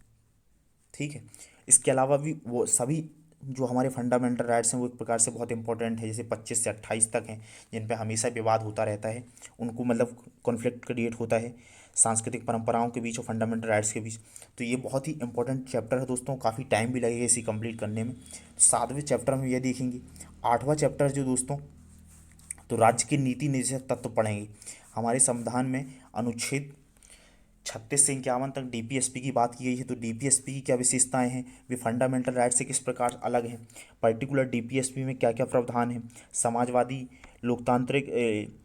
ठीक है। इसके अलावा भी वो सभी जो हमारे फंडामेंटल राइट्स हैं वो एक प्रकार से बहुत इंपॉर्टेंट है, जैसे 25 से 28 तक हैं, जिन पे हमेशा विवाद होता रहता है, उनको मतलब कॉन्फ्लिक्ट क्रिएट होता है सांस्कृतिक परंपराओं के बीच और फंडामेंटल राइट्स के बीच। तो ये बहुत ही इंपॉर्टेंट चैप्टर है दोस्तों, काफ़ी टाइम भी लगेगा इसे कंप्लीट करने में। 7वें चैप्टर में ये देखेंगे। 8वां चैप्टर जो दोस्तों, तो राज्य की नीति निर्देशक तत्व पढ़ेंगे। हमारे संविधान में अनुच्छेद 36 से 51 तक डीपीएसपी की बात की गई है, तो डीपीएसपी की क्या विशेषताएं हैं, वे फंडामेंटल राइट से किस प्रकार अलग हैं, पर्टिकुलर डीपीएसपी में क्या क्या प्रावधान हैं, समाजवादी लोकतांत्रिक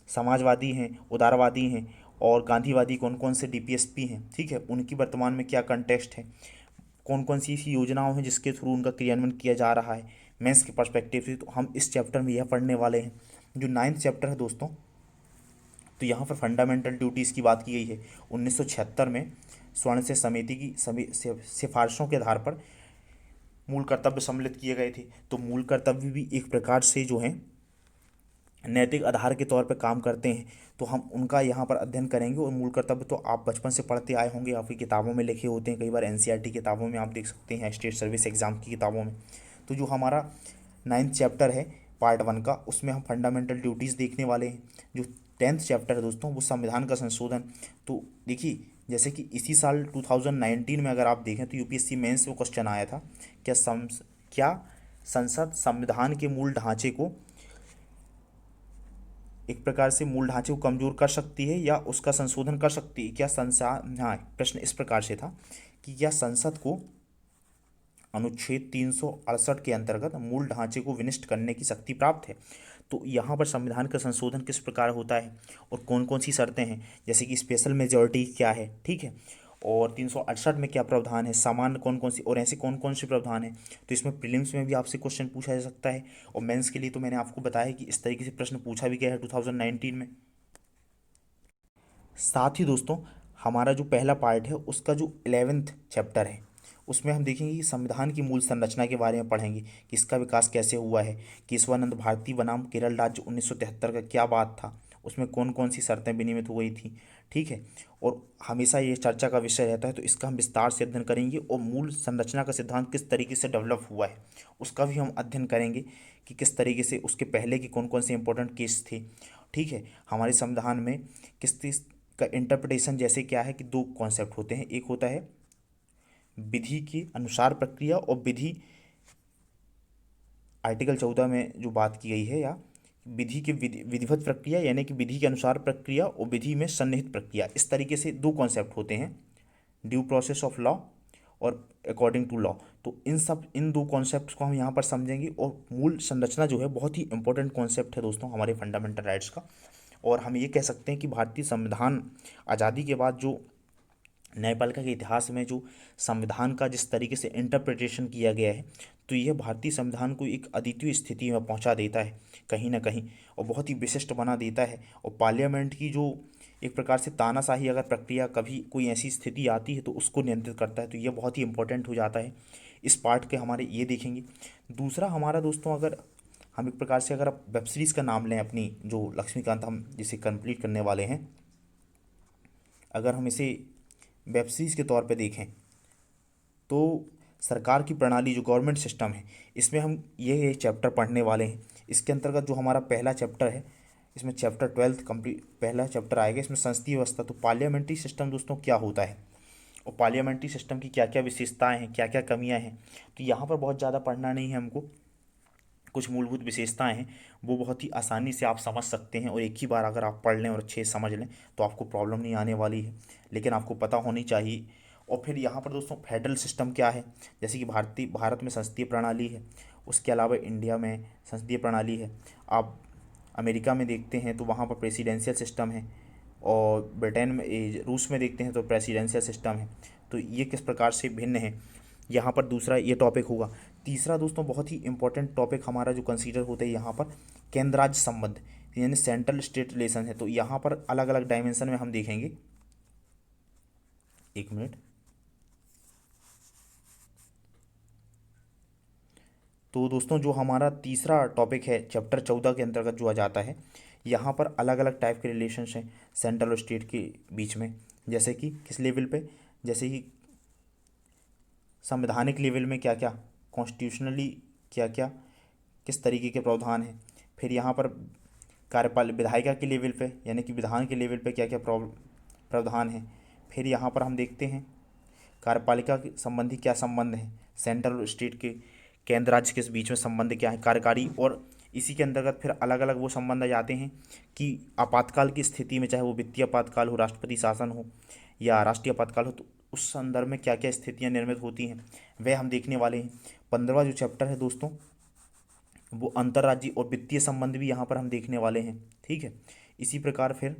समाजवादी हैं, उदारवादी हैं और गांधीवादी कौन कौन से डीपीएसपी हैं, ठीक है, उनकी वर्तमान में क्या कंटेक्स्ट है, कौन कौन सी ऐसी योजनाओं हैं जिसके थ्रू उनका क्रियान्वयन किया जा रहा है मेंस के पर्सपेक्टिव से। तो हम इस चैप्टर में यह पढ़ने वाले हैं। जो 9th चैप्टर है दोस्तों, तो यहाँ पर फंडामेंटल ड्यूटीज़ की बात की गई है। 1976 में स्वर्ण से समिति की सिफारिशों के आधार पर मूल कर्तव्य सम्मिलित किए गए थे। तो मूल कर्तव्य भी एक प्रकार से जो है नैतिक आधार के तौर पर काम करते हैं, तो हम उनका यहाँ पर अध्ययन करेंगे। और मूल कर्तव्य तो आप बचपन से पढ़ते आए होंगे, आपकी किताबों में लिखे होते हैं, कई बार एनसीईआरटी किताबों में आप देख सकते हैं, स्टेट सर्विस एग्जाम की किताबों में। तो जो हमारा 9th चैप्टर है पार्ट 1 का, उसमें हम फंडामेंटल ड्यूटीज़ देखने वाले हैं। जो 10th चैप्टर है दोस्तों, वो संविधान का संशोधन। तो देखिए, जैसे कि इसी साल 2019 में अगर आप देखें तो यूपीएससी मेंस में क्वेश्चन आया था, क्या संसद संविधान के मूल ढांचे को एक प्रकार से मूल ढांचे को कमजोर कर सकती है या उसका संशोधन कर सकती है, क्या संसद, हाँ, प्रश्न इस प्रकार से था कि क्या संसद को अनुच्छेद 368 के अंतर्गत मूल ढांचे को विनिष्ट करने की शक्ति प्राप्त है। तो यहाँ पर संविधान का संशोधन किस प्रकार होता है और कौन कौन सी शर्तें हैं, जैसे कि स्पेशल मेजॉरिटी क्या है, ठीक है, और 368 में क्या प्रावधान है, सामान्य कौन कौन सी, और ऐसे कौन कौन से प्रावधान है। तो इसमें प्रीलिम्स में भी आपसे क्वेश्चन पूछा जा सकता है, और मेंस के लिए तो मैंने आपको बताया कि इस तरीके से प्रश्न पूछा भी गया है 2019 में। साथ ही दोस्तों, हमारा जो पहला पार्ट है उसका जो 11th चैप्टर है, उसमें हम देखेंगे कि संविधान की मूल संरचना के बारे में पढ़ेंगे कि इसका विकास कैसे हुआ है, केशवानंद भारती बनाम केरल राज्य 1973 का क्या बात था, उसमें कौन कौन सी शर्तें विनियमित हो गई थी, ठीक है। और हमेशा ये चर्चा का विषय रहता है, तो इसका हम विस्तार से अध्ययन करेंगे। और मूल संरचना का सिद्धांत किस तरीके से डेवलप हुआ है उसका भी हम अध्ययन करेंगे कि किस तरीके से उसके पहले के कौन कौन से इंपॉर्टेंट केस थे, ठीक है। हमारे संविधान में किस का इंटरप्रिटेशन, जैसे क्या है कि दो कॉन्सेप्ट होते हैं, एक होता है विधि के अनुसार प्रक्रिया और विधि, आर्टिकल 14 में जो बात की गई है, या विधि के विधिवत प्रक्रिया यानी कि विधि के अनुसार प्रक्रिया और विधि में सन्निहित प्रक्रिया, इस तरीके से दो कॉन्सेप्ट होते हैं, ड्यू प्रोसेस ऑफ लॉ और अकॉर्डिंग टू लॉ। तो इन दो कॉन्सेप्ट्स को हम यहाँ पर समझेंगे। और मूल संरचना जो है बहुत ही इंपॉर्टेंट कॉन्सेप्ट है दोस्तों हमारे फंडामेंटल राइट्स का। और हम ये कह सकते हैं कि भारतीय संविधान आज़ादी के बाद जो न्यायपालिका के इतिहास में जो संविधान का जिस तरीके से इंटरप्रिटेशन किया गया है, तो यह भारतीय संविधान को एक अद्वितीय स्थिति में पहुंचा देता है कहीं ना कहीं, और बहुत ही विशिष्ट बना देता है। और पार्लियामेंट की जो एक प्रकार से तानाशाही अगर प्रक्रिया कभी कोई ऐसी स्थिति आती है तो उसको नियंत्रित करता है, तो यह बहुत ही इंपॉर्टेंट हो जाता है। इस पार्ट के हमारे ये देखेंगे। दूसरा हमारा दोस्तों, अगर हम एक प्रकार से अगर आप वेब सीरीज़ का नाम लें अपनी, जो लक्ष्मीकांत हम जिसे कंप्लीट करने वाले हैं, अगर हम इसे वेब सीरीज़ के तौर पे देखें तो सरकार की प्रणाली जो गवर्नमेंट सिस्टम है, इसमें हम ये चैप्टर पढ़ने वाले हैं। इसके अंतर्गत जो हमारा पहला चैप्टर है, इसमें चैप्टर 12 कंप्लीट पहला चैप्टर आएगा, इसमें संसदीय व्यवस्था। तो पार्लियामेंट्री सिस्टम दोस्तों क्या होता है और पार्लियामेंट्री सिस्टम की क्या क्या विशेषताएं हैं, क्या क्या कमियां हैं, तो यहाँ पर बहुत ज़्यादा पढ़ना नहीं है हमको। कुछ मूलभूत विशेषताएं हैं, वो बहुत ही आसानी से आप समझ सकते हैं, और एक ही बार अगर आप पढ़ लें और अच्छे से समझ लें तो आपको प्रॉब्लम नहीं आने वाली है, लेकिन आपको पता होनी चाहिए। और फिर यहाँ पर दोस्तों फेडरल सिस्टम क्या है, जैसे कि भारत में संसदीय प्रणाली है, उसके अलावा इंडिया में संसदीय प्रणाली है। आप अमेरिका में देखते हैं तो वहाँ पर प्रेसिडेंशियल सिस्टम है, और ब्रिटेन में रूस में देखते हैं तो प्रेसिडेंशियल सिस्टम है। तो ये किस प्रकार से भिन्न है, यहाँ पर दूसरा ये टॉपिक होगा। तीसरा दोस्तों बहुत ही इंपॉर्टेंट टॉपिक हमारा जो कंसीडर होता है यहाँ पर केंद्र राज्य संबंध, यानी सेंट्रल स्टेट रिलेशन है। तो यहाँ पर अलग अलग डायमेंशन में हम देखेंगे। एक मिनट। तो दोस्तों जो हमारा तीसरा टॉपिक है चैप्टर 14 के अंतर्गत जो आ जाता है, यहाँ पर अलग अलग टाइप के रिलेशंस हैं सेंट्रल और स्टेट के बीच में। जैसे कि किस लेवल पे, जैसे कि संवैधानिक लेवल में क्या क्या, कॉन्स्टिट्यूशनली क्या क्या, किस तरीके के प्रावधान हैं। फिर यहाँ पर कार्यपाल विधायिका के लेवल पे, यानी कि विधान के लेवल पे क्या क्या प्रावधान हैं। फिर यहाँ पर हम देखते हैं कार्यपालिका के संबंधी क्या संबंध है, सेंट्रल और स्टेट के, केंद्र राज्य के बीच में संबंध क्या है, कार्यकारी। और इसी के अंतर्गत फिर अलग अलग वो संबंध आ जाते हैं कि आपातकाल की स्थिति में, चाहे वो वित्तीय आपातकाल हो, राष्ट्रपति शासन हो या राष्ट्रीय आपातकाल हो, तो उस संदर्भ में क्या क्या स्थितियाँ निर्मित होती हैं वह हम देखने वाले हैं। 15वां जो चैप्टर है दोस्तों वो अंतर्राज्यीय और वित्तीय संबंध भी यहाँ पर हम देखने वाले हैं। ठीक है, इसी प्रकार फिर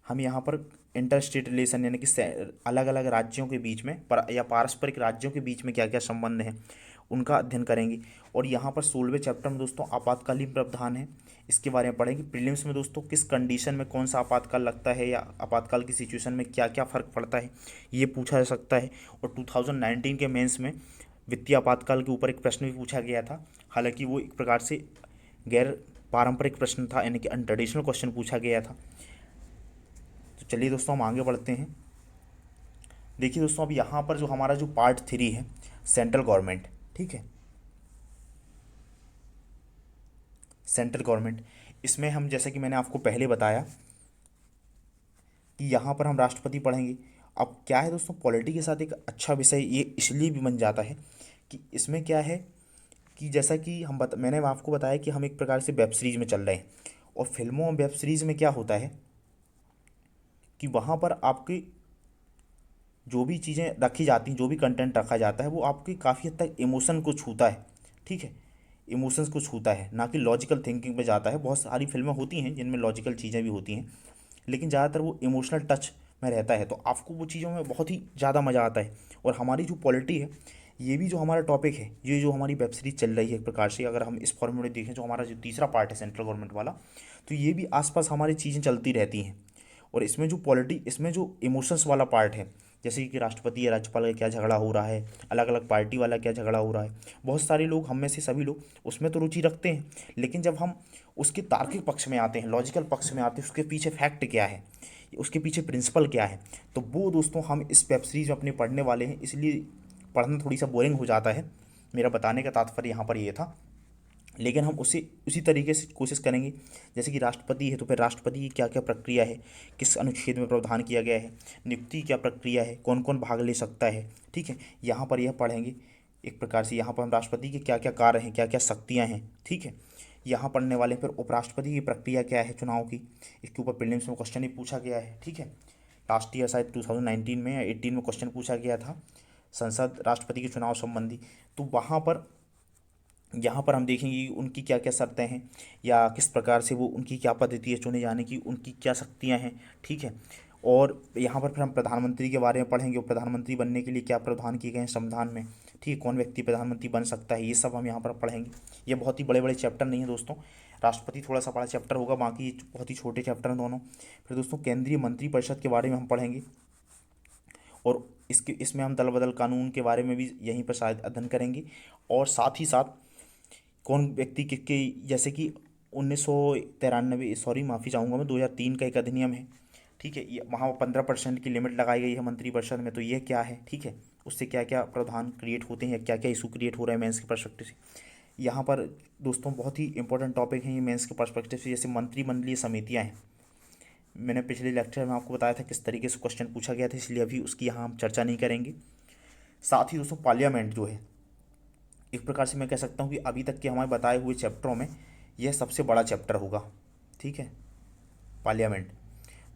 हम यहाँ पर इंटर स्टेट रिलेशन, यानी कि अलग अलग राज्यों के बीच में या पारस्परिक राज्यों के बीच में क्या क्या संबंध हैं उनका अध्ययन करेंगे। और यहाँ पर 16वें चैप्टर में दोस्तों आपातकालीन प्रावधान है, इसके बारे में पढ़ेंगे। प्रीलिम्स में दोस्तों किस कंडीशन में कौन सा आपातकाल लगता है या आपातकाल की सिचुएशन में क्या क्या फ़र्क पड़ता है ये पूछा जा सकता है। और 2019 के मेंस में वित्तीय आपातकाल के ऊपर एक प्रश्न भी पूछा गया था, हालांकि वो एक प्रकार से गैर पारंपरिक प्रश्न था, यानी कि अनट्रेडिशनल क्वेश्चन पूछा गया था। तो चलिए दोस्तों हम आगे बढ़ते हैं। देखिए दोस्तों अब यहाँ पर जो हमारा जो पार्ट 3 है सेंट्रल गवर्नमेंट, ठीक है, सेंट्रल गवर्नमेंट, इसमें हम जैसे कि मैंने आपको पहले बताया कि यहाँ पर हम राष्ट्रपति पढ़ेंगे। अब क्या है दोस्तों, पॉलिटी के साथ एक अच्छा विषय ये इसलिए भी बन जाता है कि इसमें क्या है कि जैसा कि मैंने आपको बताया कि हम एक प्रकार से वेब सीरीज़ में चल रहे हैं, और फिल्मों और वेब सीरीज़ में क्या होता है कि वहाँ पर आपकी जो भी चीज़ें रखी जाती हैं, जो भी कंटेंट रखा जाता है वो आपकी काफ़ी हद तक इमोशन को छूता है। ठीक है, इमोशंस को छूता है, ना कि लॉजिकल थिंकिंग पे जाता है। बहुत सारी फिल्में होती हैं जिनमें लॉजिकल चीज़ें भी होती हैं, लेकिन ज़्यादातर वो इमोशनल टच में रहता है, तो आपको वो चीज़ों में बहुत ही ज़्यादा मज़ा आता है। और हमारी जो पॉलिटी है, ये भी जो हमारा टॉपिक है, ये जो हमारी वेब सीरीज चल रही है एक प्रकार से, अगर हम इस फॉर्मूले देखें, जो हमारा जो तीसरा पार्ट है सेंट्रल गवर्नमेंट वाला, तो ये भी आसपास हमारी चीज़ें चलती रहती हैं। और इसमें जो पॉलिटी, इसमें जो इमोशंस वाला पार्ट है, जैसे कि राष्ट्रपति या राज्यपाल का क्या झगड़ा हो रहा है, अलग अलग पार्टी वाला क्या झगड़ा हो रहा है, बहुत सारे लोग, हम में से सभी लोग उसमें तो रुचि रखते हैं, लेकिन जब हम उसके तार्किक पक्ष में आते हैं, लॉजिकल पक्ष में आते हैं, उसके पीछे फैक्ट क्या है, उसके पीछे प्रिंसिपल क्या है, तो वो दोस्तों हम इस वेब सीरीज में अपने पढ़ने वाले हैं। इसलिए पढ़ना थोड़ी सा बोरिंग हो जाता है, मेरा बताने का तात्पर्य यहाँ पर ये था। लेकिन हम उसी तरीके से कोशिश करेंगे, जैसे कि राष्ट्रपति है तो फिर राष्ट्रपति की क्या क्या प्रक्रिया है, किस अनुच्छेद में प्रावधान किया गया है, नियुक्ति क्या प्रक्रिया है, कौन कौन भाग ले सकता है। ठीक है, यहाँ पर यह पढ़ेंगे एक प्रकार से। यहाँ पर हम राष्ट्रपति के क्या क्या कार्य हैं, क्या क्या शक्तियाँ हैं, ठीक है, यहाँ पढ़ने वाले हैं। फिर उपराष्ट्रपति की प्रक्रिया क्या है चुनाव की, इसके ऊपर प्रीलिम्स में क्वेश्चन ही पूछा गया है। ठीक है, लास्ट ईयर शायद 2019 में या 18 में क्वेश्चन पूछा गया था संसद राष्ट्रपति के चुनाव संबंधी। तो वहाँ पर यहाँ पर हम देखेंगे कि उनकी क्या क्या शर्तें हैं, या किस प्रकार से वो, उनकी क्या पद्धति है चुने जाने की, उनकी क्या शक्तियाँ हैं। ठीक है, और यहाँ पर फिर हम प्रधानमंत्री के बारे में पढ़ेंगे, और प्रधानमंत्री बनने के लिए क्या प्रावधान किए गए हैं संविधान में। ठीक है, कौन व्यक्ति प्रधानमंत्री बन सकता है, ये सब हम यहाँ पर पढ़ेंगे। ये बहुत ही बड़े बड़े चैप्टर नहीं है दोस्तों, राष्ट्रपति थोड़ा सा बड़ा चैप्टर होगा, बाकी बहुत ही छोटे चैप्टर हैं दोनों। फिर दोस्तों केंद्रीय मंत्रिपरिषद के बारे में हम पढ़ेंगे, और इसमें हम दल बदल कानून के बारे में भी यहीं पर शायद अध्ययन करेंगे। और साथ ही साथ कौन व्यक्ति के जैसे कि 1993, सॉरी माफ़ी चाहूँगा मैं, 2003 का एक अधिनियम है। ठीक है, ये वहाँ 15% की लिमिट लगाई गई है मंत्रिपरिषद में, तो ये क्या है, ठीक है, उससे क्या क्या प्रावधान क्रिएट होते हैं, क्या क्या इशू क्रिएट हो रहा है मेंस के पर्सपेक्टिव से। यहाँ पर दोस्तों बहुत ही इंपॉर्टेंट टॉपिक है ये मेंस के पर्सपेक्टिव से। जैसे मंत्रिमंडलीय समितियाँ हैं, मैंने पिछले लेक्चर में आपको बताया था किस तरीके से क्वेश्चन पूछा गया था, इसलिए अभी उसकी यहाँ हम चर्चा नहीं करेंगे। साथ ही दोस्तों पार्लियामेंट जो है, एक प्रकार से मैं कह सकता हूँ कि अभी तक के हमारे बताए हुए चैप्टरों में यह सबसे बड़ा चैप्टर होगा। ठीक है, पार्लियामेंट।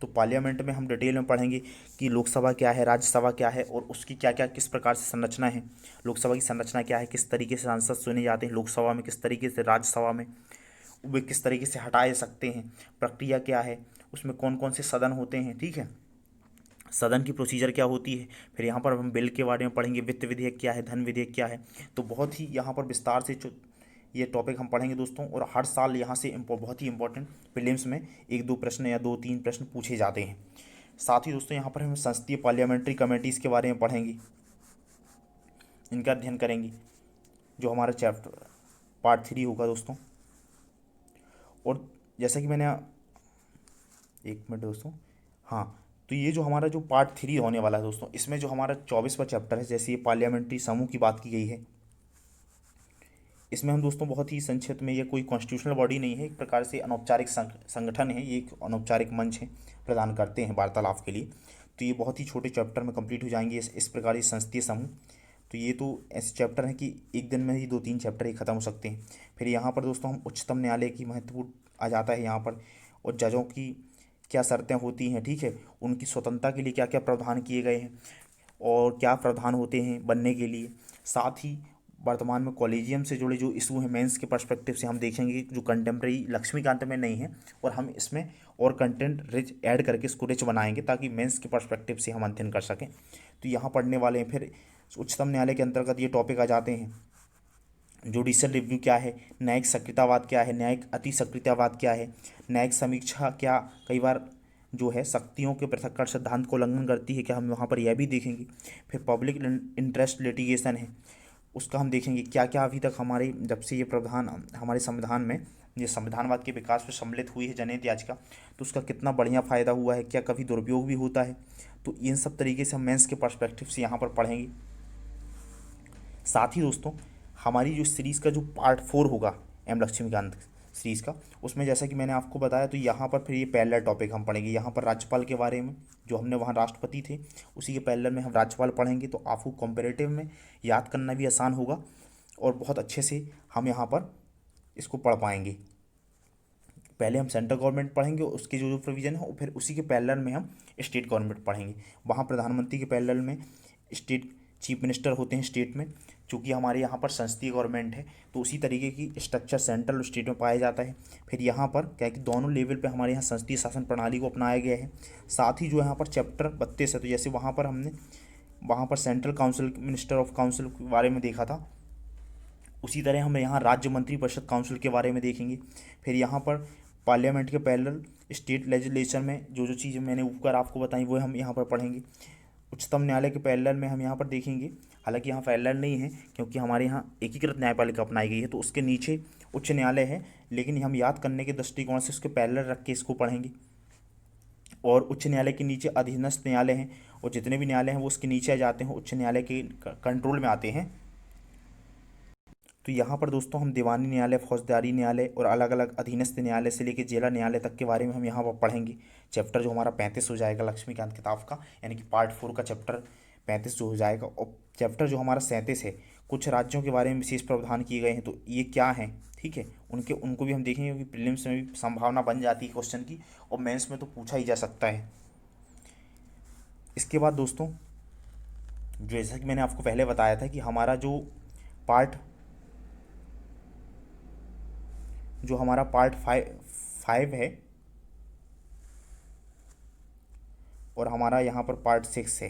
तो पार्लियामेंट में हम डिटेल में पढ़ेंगे कि लोकसभा क्या है, राज्यसभा क्या है, और उसकी क्या क्या किस प्रकार से संरचना है। लोकसभा की संरचना क्या है, किस तरीके से सांसद चुने जाते हैं लोकसभा में, किस तरीके से राज्यसभा में वे किस तरीके से हटाए सकते हैं, प्रक्रिया क्या है, उसमें कौन कौन से सदन होते हैं। ठीक है, सदन की प्रोसीजर क्या होती है, फिर यहाँ पर हम बिल के बारे में पढ़ेंगे, वित्त विधेयक क्या है, धन विधेयक क्या है। तो बहुत ही यहाँ पर विस्तार से जो ये टॉपिक हम पढ़ेंगे दोस्तों। और हर साल यहाँ से बहुत ही इंपॉर्टेंट प्रीलिम्स में एक दो प्रश्न या दो तीन प्रश्न पूछे जाते हैं। साथ ही दोस्तों यहाँ पर हम संसदीय पार्लियामेंट्री कमेटीज़ के बारे में पढ़ेंगे, इनका अध्ययन करेंगे, जो हमारा चैप्टर पार्ट 3 होगा दोस्तों। और जैसा कि मैंने, एक मिनट दोस्तों, हाँ, तो ये जो हमारा जो पार्ट 3 होने वाला है दोस्तों, इसमें जो हमारा 24वां चैप्टर है, जैसे ये पार्लियामेंट्री समूह की बात की गई है, इसमें हम दोस्तों बहुत ही संक्षिप्त में, ये कोई कॉन्स्टिट्यूशनल बॉडी नहीं है, एक प्रकार से अनौपचारिक संगठन है, ये एक अनौपचारिक मंच है, प्रदान करते हैं वार्तालाप के लिए। तो ये बहुत ही छोटे चैप्टर में कंप्लीट हो जाएंगे इस प्रकार ये संसदीय समूह। तो ये तो ऐसे चैप्टर हैं कि एक दिन में ही 2-3 चैप्टर ही खत्म हो सकते हैं। फिर यहाँ पर दोस्तों हम उच्चतम न्यायालय की महत्वपूर्ण आ जाता है यहाँ पर, और जजों की क्या शर्तें होती हैं, ठीक है, उनकी स्वतंत्रता के लिए क्या क्या प्रावधान किए गए हैं और क्या प्रावधान होते हैं बनने के लिए। साथ ही वर्तमान में कॉलेजियम से जुड़े जो इशू हैं मेंस के पर्सपेक्टिव से हम देखेंगे, जो कंटेम्प्रेरी लक्ष्मीकांत में नहीं है, और हम इसमें और कंटेंट रिच ऐड करके इसको रिच बनाएंगे ताकि मेंस के पर्सपेक्टिव से हम अध्ययन कर सकें। तो यहाँ पढ़ने वाले हैं। फिर उच्चतम न्यायालय के अंतर्गत ये टॉपिक आ जाते हैं, जुडिशियल रिव्यू क्या है, न्यायिक सक्रियतावाद क्या है, न्यायिक अति सक्रियतावाद क्या है, न्यायिक समीक्षा क्या कई बार जो है शक्तियों के पृथक्करण सिद्धांत को उल्लंघन करती है क्या, हम वहाँ पर यह भी देखेंगे। फिर पब्लिक इंटरेस्ट लिटिगेशन है, उसका हम देखेंगे क्या क्या अभी तक हमारे जब से ये प्रावधान हमारे संविधान में, ये संविधानवाद के विकास में सम्मिलित हुई है जनहित याचिका, तो उसका कितना बढ़िया फ़ायदा हुआ है, क्या कभी दुरुपयोग भी होता है। तो इन सब तरीके से हम मेंस के पर्सपेक्टिव से यहाँ पर पढ़ेंगे। साथ ही दोस्तों हमारी जो सीरीज़ का जो पार्ट 4 होगा एम लक्ष्मीकांत सीरीज़ का, उसमें जैसा कि मैंने आपको बताया, तो यहाँ पर फिर ये पैरेलल टॉपिक हम पढ़ेंगे। यहाँ पर राज्यपाल के बारे में, जो हमने वहाँ राष्ट्रपति थे, उसी के पैरेलल में हम राज्यपाल पढ़ेंगे। तो आपको कंपेरेटिव में याद करना भी आसान होगा और बहुत अच्छे से हम यहाँ पर इसको पढ़ पाएंगे। पहले हम सेंट्रल गवर्नमेंट पढ़ेंगे, उसके जो जो प्रोविज़न है, और फिर उसी के पैरेलल में हम स्टेट गवर्नमेंट पढ़ेंगे। वहाँ प्रधानमंत्री के पैरेलल में स्टेट चीफ मिनिस्टर होते हैं स्टेट में, चूँकि हमारे यहाँ पर संसदीय गवर्नमेंट है, तो उसी तरीके की स्ट्रक्चर सेंट्रल और स्टेट में पाया जाता है। फिर यहाँ पर क्या है कि दोनों लेवल पे हमारे यहाँ संसदीय शासन प्रणाली को अपनाया गया है। साथ ही जो यहाँ पर चैप्टर 32 है, तो जैसे वहाँ पर हमने वहाँ पर central council minister of council के बारे में देखा था, उसी तरह हम यहाँ राज्य मंत्री परिषद काउंसिल के बारे में देखेंगे। फिर यहाँ पर पार्लियामेंट के पैरेलल स्टेट लेजिस्लेशन में जो जो चीज़ें मैंने ऊपर आपको बताई वो हम यहाँ पर पढ़ेंगे। उच्चतम न्यायालय के पैरेलल में हम यहाँ पर देखेंगे, हालांकि यहाँ पैरेलल नहीं है क्योंकि हमारे यहाँ एकीकृत न्यायपालिका अपनाई गई है, तो उसके नीचे उच्च न्यायालय है, लेकिन हम याद करने के दृष्टिकोण से उसके पैरेलल रख के इसको पढ़ेंगे। और उच्च न्यायालय के नीचे अधीनस्थ न्यायालय हैं, और जितने भी न्यायालय हैं वो उसके नीचे आ जाते हैं, उच्च न्यायालय के कंट्रोल में आते हैं। तो यहाँ पर दोस्तों हम दीवानी न्यायालय, फौजदारी न्यायालय और अलग अलग अधीनस्थ न्यायालय से लेकर जिला न्यायालय तक के बारे में हम यहाँ पर पढ़ेंगे। चैप्टर जो हमारा 35 हो जाएगा लक्ष्मीकांत किताब का, यानी कि पार्ट 4 का चैप्टर 35 जो हो जाएगा। और चैप्टर जो हमारा 37 है, कुछ राज्यों के बारे में विशेष प्रावधान किए गए हैं, तो ये क्या हैं, ठीक है, उनको भी हम देखेंगे, क्योंकि प्रीलिम्स में भी संभावना बन जाती है क्वेश्चन की, और मेंस में तो पूछा ही जा सकता है। इसके बाद दोस्तों, जैसा कि मैंने आपको पहले बताया था कि हमारा पार्ट 5 है, और हमारा यहाँ पर पार्ट 6 है,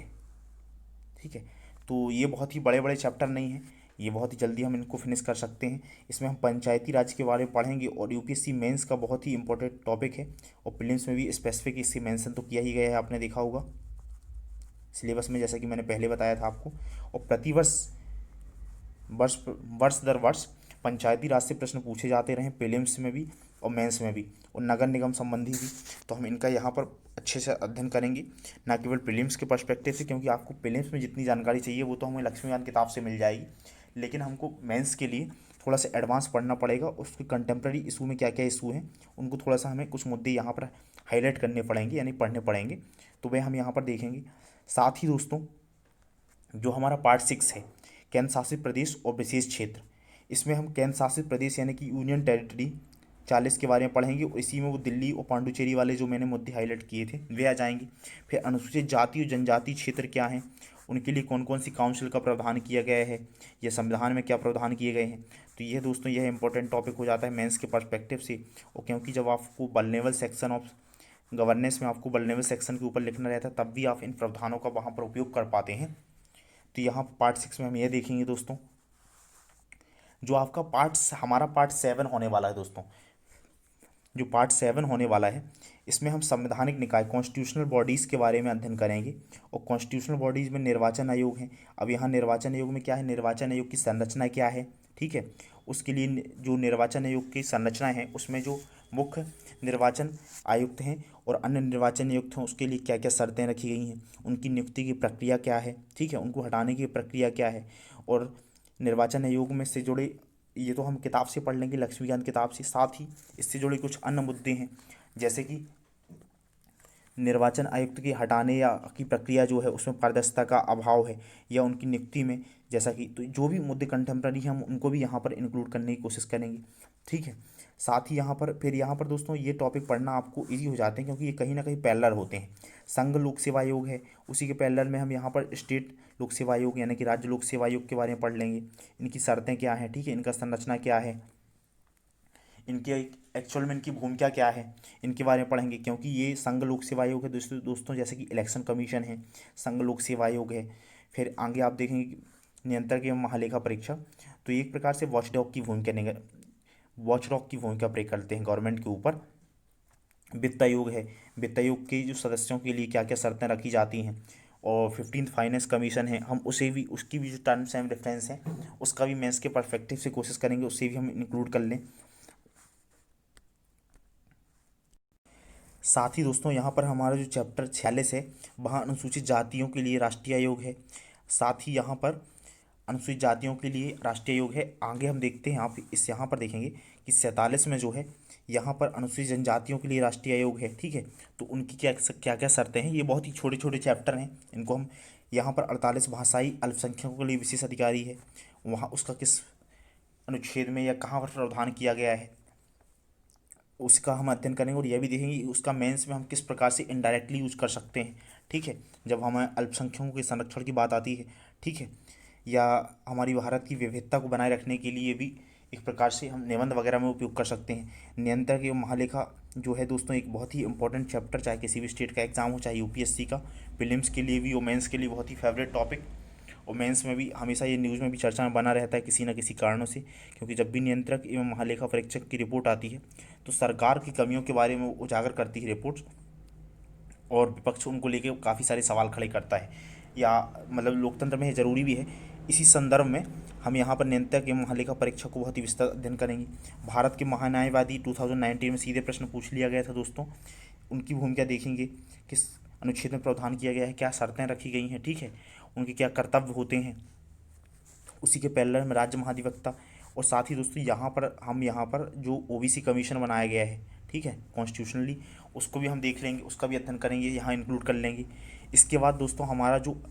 ठीक है। तो ये बहुत ही बड़े बड़े चैप्टर नहीं हैं, ये बहुत ही जल्दी हम इनको फिनिश कर सकते हैं। इसमें हम पंचायती राज के बारे में पढ़ेंगे, और यूपीएससी मेंस का बहुत ही इंपॉर्टेंट टॉपिक है, और प्रीलिम्स में भी स्पेसिफिक इसकी मेंशन तो किया ही गया है, आपने देखा होगा सिलेबस में, जैसा कि मैंने पहले बताया था आपको। और प्रतिवर्ष वर्ष दर वर्ष पंचायती राज से प्रश्न पूछे जाते रहे, प्रीलिम्स में भी और मेंस में भी, और नगर निगम संबंधी भी। तो हम इनका यहाँ पर अच्छे से अध्ययन करेंगे, ना केवल प्रीलिम्स के पर्सपेक्टिव से, क्योंकि आपको प्रीलिम्स में जितनी जानकारी चाहिए वो तो हमें लक्ष्मीकांत किताब से मिल जाएगी, लेकिन हमको मेंस के लिए थोड़ा सा एडवांस पढ़ना पड़ेगा। उसके कंटेम्प्रेरी इशू में क्या क्या इशू हैं, उनको थोड़ा सा हमें कुछ मुद्दे यहाँ पर हाईलाइट करने पड़ेंगे, यानी पढ़ने पड़ेंगे, तो वह हम यहाँ पर देखेंगे। साथ ही दोस्तों जो हमारा पार्ट 6 है, केंद्र शासित प्रदेश और विशेष क्षेत्र, इसमें हम केंद्र शासित प्रदेश यानी कि यूनियन टेरिटरी 40 के बारे में पढ़ेंगे, और इसी में वो दिल्ली और पांडुचेरी वाले जो मैंने मुद्दे हाईलाइट किए थे वे आ जाएंगे। फिर अनुसूचित जाति और जनजाति क्षेत्र क्या हैं, उनके लिए कौन कौन सी काउंसिल का प्रावधान किया गया है, या संविधान में क्या प्रावधान किए गए हैं। तो यह दोस्तों यह इंपॉर्टेंट टॉपिक हो जाता है मेंस के पर्सपेक्टिव से, और क्योंकि जब आपको वल्नरेबल सेक्शन ऑफ गवर्नेंस में आपको वल्नरेबल सेक्शन के ऊपर लिखना रहता है, तब भी आप इन प्रावधानों का वहाँ पर उपयोग कर पाते हैं। तो यहाँ पार्ट 6 में हम ये देखेंगे दोस्तों, जो आपका हमारा पार्ट 7 होने वाला है दोस्तों, जो पार्ट 7 होने वाला है, इसमें हम संवैधानिक निकाय कॉन्स्टिट्यूशनल बॉडीज़ के बारे में अध्ययन करेंगे। और कॉन्स्टिट्यूशनल बॉडीज़ में निर्वाचन आयोग है। अब यहाँ निर्वाचन आयोग में क्या है, निर्वाचन आयोग की संरचना क्या है, ठीक है। उसके लिए जो निर्वाचन आयोग की संरचना है, उसमें जो मुख्य निर्वाचन आयुक्त हैं और अन्य निर्वाचन आयुक्त हैं, उसके लिए क्या क्या शर्तें रखी गई हैं, उनकी नियुक्ति की प्रक्रिया क्या है, ठीक है, उनको हटाने की प्रक्रिया क्या है। और निर्वाचन आयोग में से जुड़े, ये तो हम किताब से पढ़ लेंगे, लक्ष्मीकांत किताब से, साथ ही इससे जुड़े कुछ अन्य मुद्दे हैं, जैसे कि निर्वाचन आयुक्त के हटाने या की प्रक्रिया जो है उसमें पारदर्शिता का अभाव है, या उनकी नियुक्ति में, जैसा कि तो जो भी मुद्दे कंटेम्प्रेरी हैं हम उनको भी यहाँ पर इंक्लूड करने की कोशिश करेंगे, ठीक है। साथ ही यहाँ पर दोस्तों ये टॉपिक पढ़ना आपको ईजी हो जाते हैं, क्योंकि ये कहीं ना कहीं पैरेलल होते हैं। संघ लोक सेवा आयोग है, उसी के पैरेलल में हम यहाँ पर स्टेट लोक सेवा आयोग यानी कि राज्य लोक सेवा आयोग के बारे में पढ़ लेंगे, इनकी शर्तें क्या हैं, ठीक है, इनका संरचना क्या है, इनके एक्चुअल में इनकी भूमिका क्या है, इनके बारे में पढ़ेंगे। क्योंकि ये संघ लोक सेवा आयोग है दोस्तों, जैसे कि इलेक्शन कमीशन है, संघ लोक सेवा आयोग है। फिर आगे आप देखेंगे कि नियंत्रक एवं महालेखा परीक्षक, तो एक प्रकार से वॉचडॉग की भूमिका प्ले करते हैं गवर्नमेंट के ऊपर। वित्त आयोग है, वित्त आयोग के जो सदस्यों के लिए क्या क्या शर्तें रखी जाती हैं। और 15th फाइनेंस कमीशन है, हम उसे भी, उसकी भी जो टर्म्स एंड रेफरेंस है उसका भी मेंस के परस्पेक्टिव से कोशिश करेंगे उससे भी हम इंक्लूड कर लें। साथ ही दोस्तों यहाँ पर हमारा जो चैप्टर 46 है, वहाँ अनुसूचित जातियों के लिए राष्ट्रीय आयोग है। साथ ही यहाँ पर अनुसूचित जातियों के लिए राष्ट्रीय आयोग है। आगे हम देखते हैं, आप इस यहाँ पर देखेंगे कि 47 में जो है यहाँ पर अनुसूचित जनजातियों के लिए राष्ट्रीय आयोग है, ठीक है। तो उनकी क्या क्या क्या शर्तें हैं, ये बहुत ही छोटे छोटे चैप्टर हैं, इनको हम यहाँ पर 48 भाषाई अल्पसंख्यकों के लिए विशेष अधिकारी है, वहाँ उसका किस अनुच्छेद में या कहाँ पर प्रावधान किया गया है उसका हम अध्ययन करेंगे। और यह भी देखेंगे कि उसका मेंस में हम किस प्रकार से इनडायरेक्टली यूज कर सकते हैं, ठीक है, जब हमें अल्पसंख्यकों के संरक्षण की बात आती है, ठीक है, या हमारी भारत की विविधता को बनाए रखने के लिए भी एक प्रकार से हम निबंध वगैरह में उपयोग कर सकते हैं। नियंत्रक एवं महालेखा जो है दोस्तों एक बहुत ही इंपॉर्टेंट चैप्टर, चाहे किसी भी स्टेट का एग्जाम हो, चाहे यूपीएससी का, प्रीलिम्स के लिए भी और मेंस के लिए बहुत ही फेवरेट टॉपिक। और मेंस में भी हमेशा ये न्यूज़ में भी चर्चा में बना रहता है किसी न किसी कारणों से, क्योंकि जब भी नियंत्रक एवं महालेखा परीक्षक की रिपोर्ट आती है तो सरकार की कमियों के बारे में उजागर करती है रिपोर्ट्स, और विपक्ष उनको लेके काफ़ी सारे सवाल खड़े करता है, या मतलब लोकतंत्र में ये ज़रूरी भी है। इसी संदर्भ में हम यहाँ पर नियंत्रक एवं महालेखा परीक्षक को बहुत ही विस्तृत अध्ययन करेंगे। भारत के महान्यायवादी 2019 में सीधे प्रश्न पूछ लिया गया था दोस्तों, उनकी भूमिका देखेंगे, किस अनुच्छेद में प्रावधान किया गया है, क्या शर्तें रखी गई हैं, ठीक है, उनके क्या कर्तव्य होते हैं। उसी के पैरेलल में राज्य महाधिवक्ता। और साथ ही दोस्तों यहाँ पर जो ओबीसी कमीशन बनाया गया है, ठीक है, कॉन्स्टिट्यूशनली, उसको भी हम देख लेंगे, उसका भी अध्ययन करेंगे, यहाँ इंक्लूड कर लेंगे। इसके बाद दोस्तों हमारा जो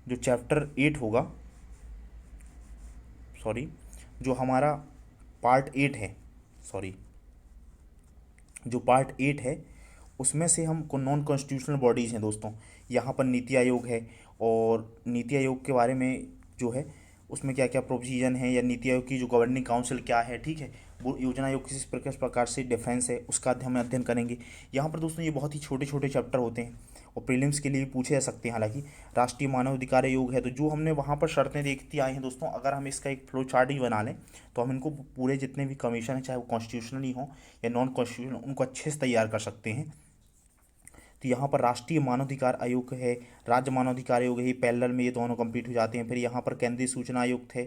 जो चैप्टर 8 होगा, सॉरी, जो हमारा पार्ट 8 है, सॉरी, जो पार्ट 8 है उसमें से हम नॉन कॉन्स्टिट्यूशनल बॉडीज़ हैं दोस्तों। यहाँ पर नीति आयोग है, और नीति आयोग के बारे में जो है उसमें क्या क्या प्रोविजन है, या नीति आयोग की जो गवर्निंग काउंसिल क्या है, ठीक है, वो योजना आयोग किस प्रकार से डिफरेंस है उसका हम अध्ययन करेंगे। यहाँ पर दोस्तों ये बहुत ही छोटे छोटे चैप्टर होते हैं और प्रीलिम्स के लिए पूछे जा सकते हैं। हालांकि राष्ट्रीय मानव अधिकार आयोग है, तो जो हमने वहाँ पर शर्तें देखती आई हैं दोस्तों, अगर हम इसका एक फ्लो चार्ट ही बना लें तो हम इनको पूरे जितने भी कमीशन हैं, चाहे वो कॉन्स्टिट्यूशनल ही हों या नॉन कॉन्स्टिट्यूशनल, उनको अच्छे से तैयार कर सकते हैं। तो यहाँ पर राष्ट्रीय मानवाधिकार आयोग है, राज्य मानवाधिकार आयोग है, ये पैरेलल में ये दोनों कंप्लीट हो जाते हैं। फिर यहाँ पर केंद्रीय सूचना आयुक्त है,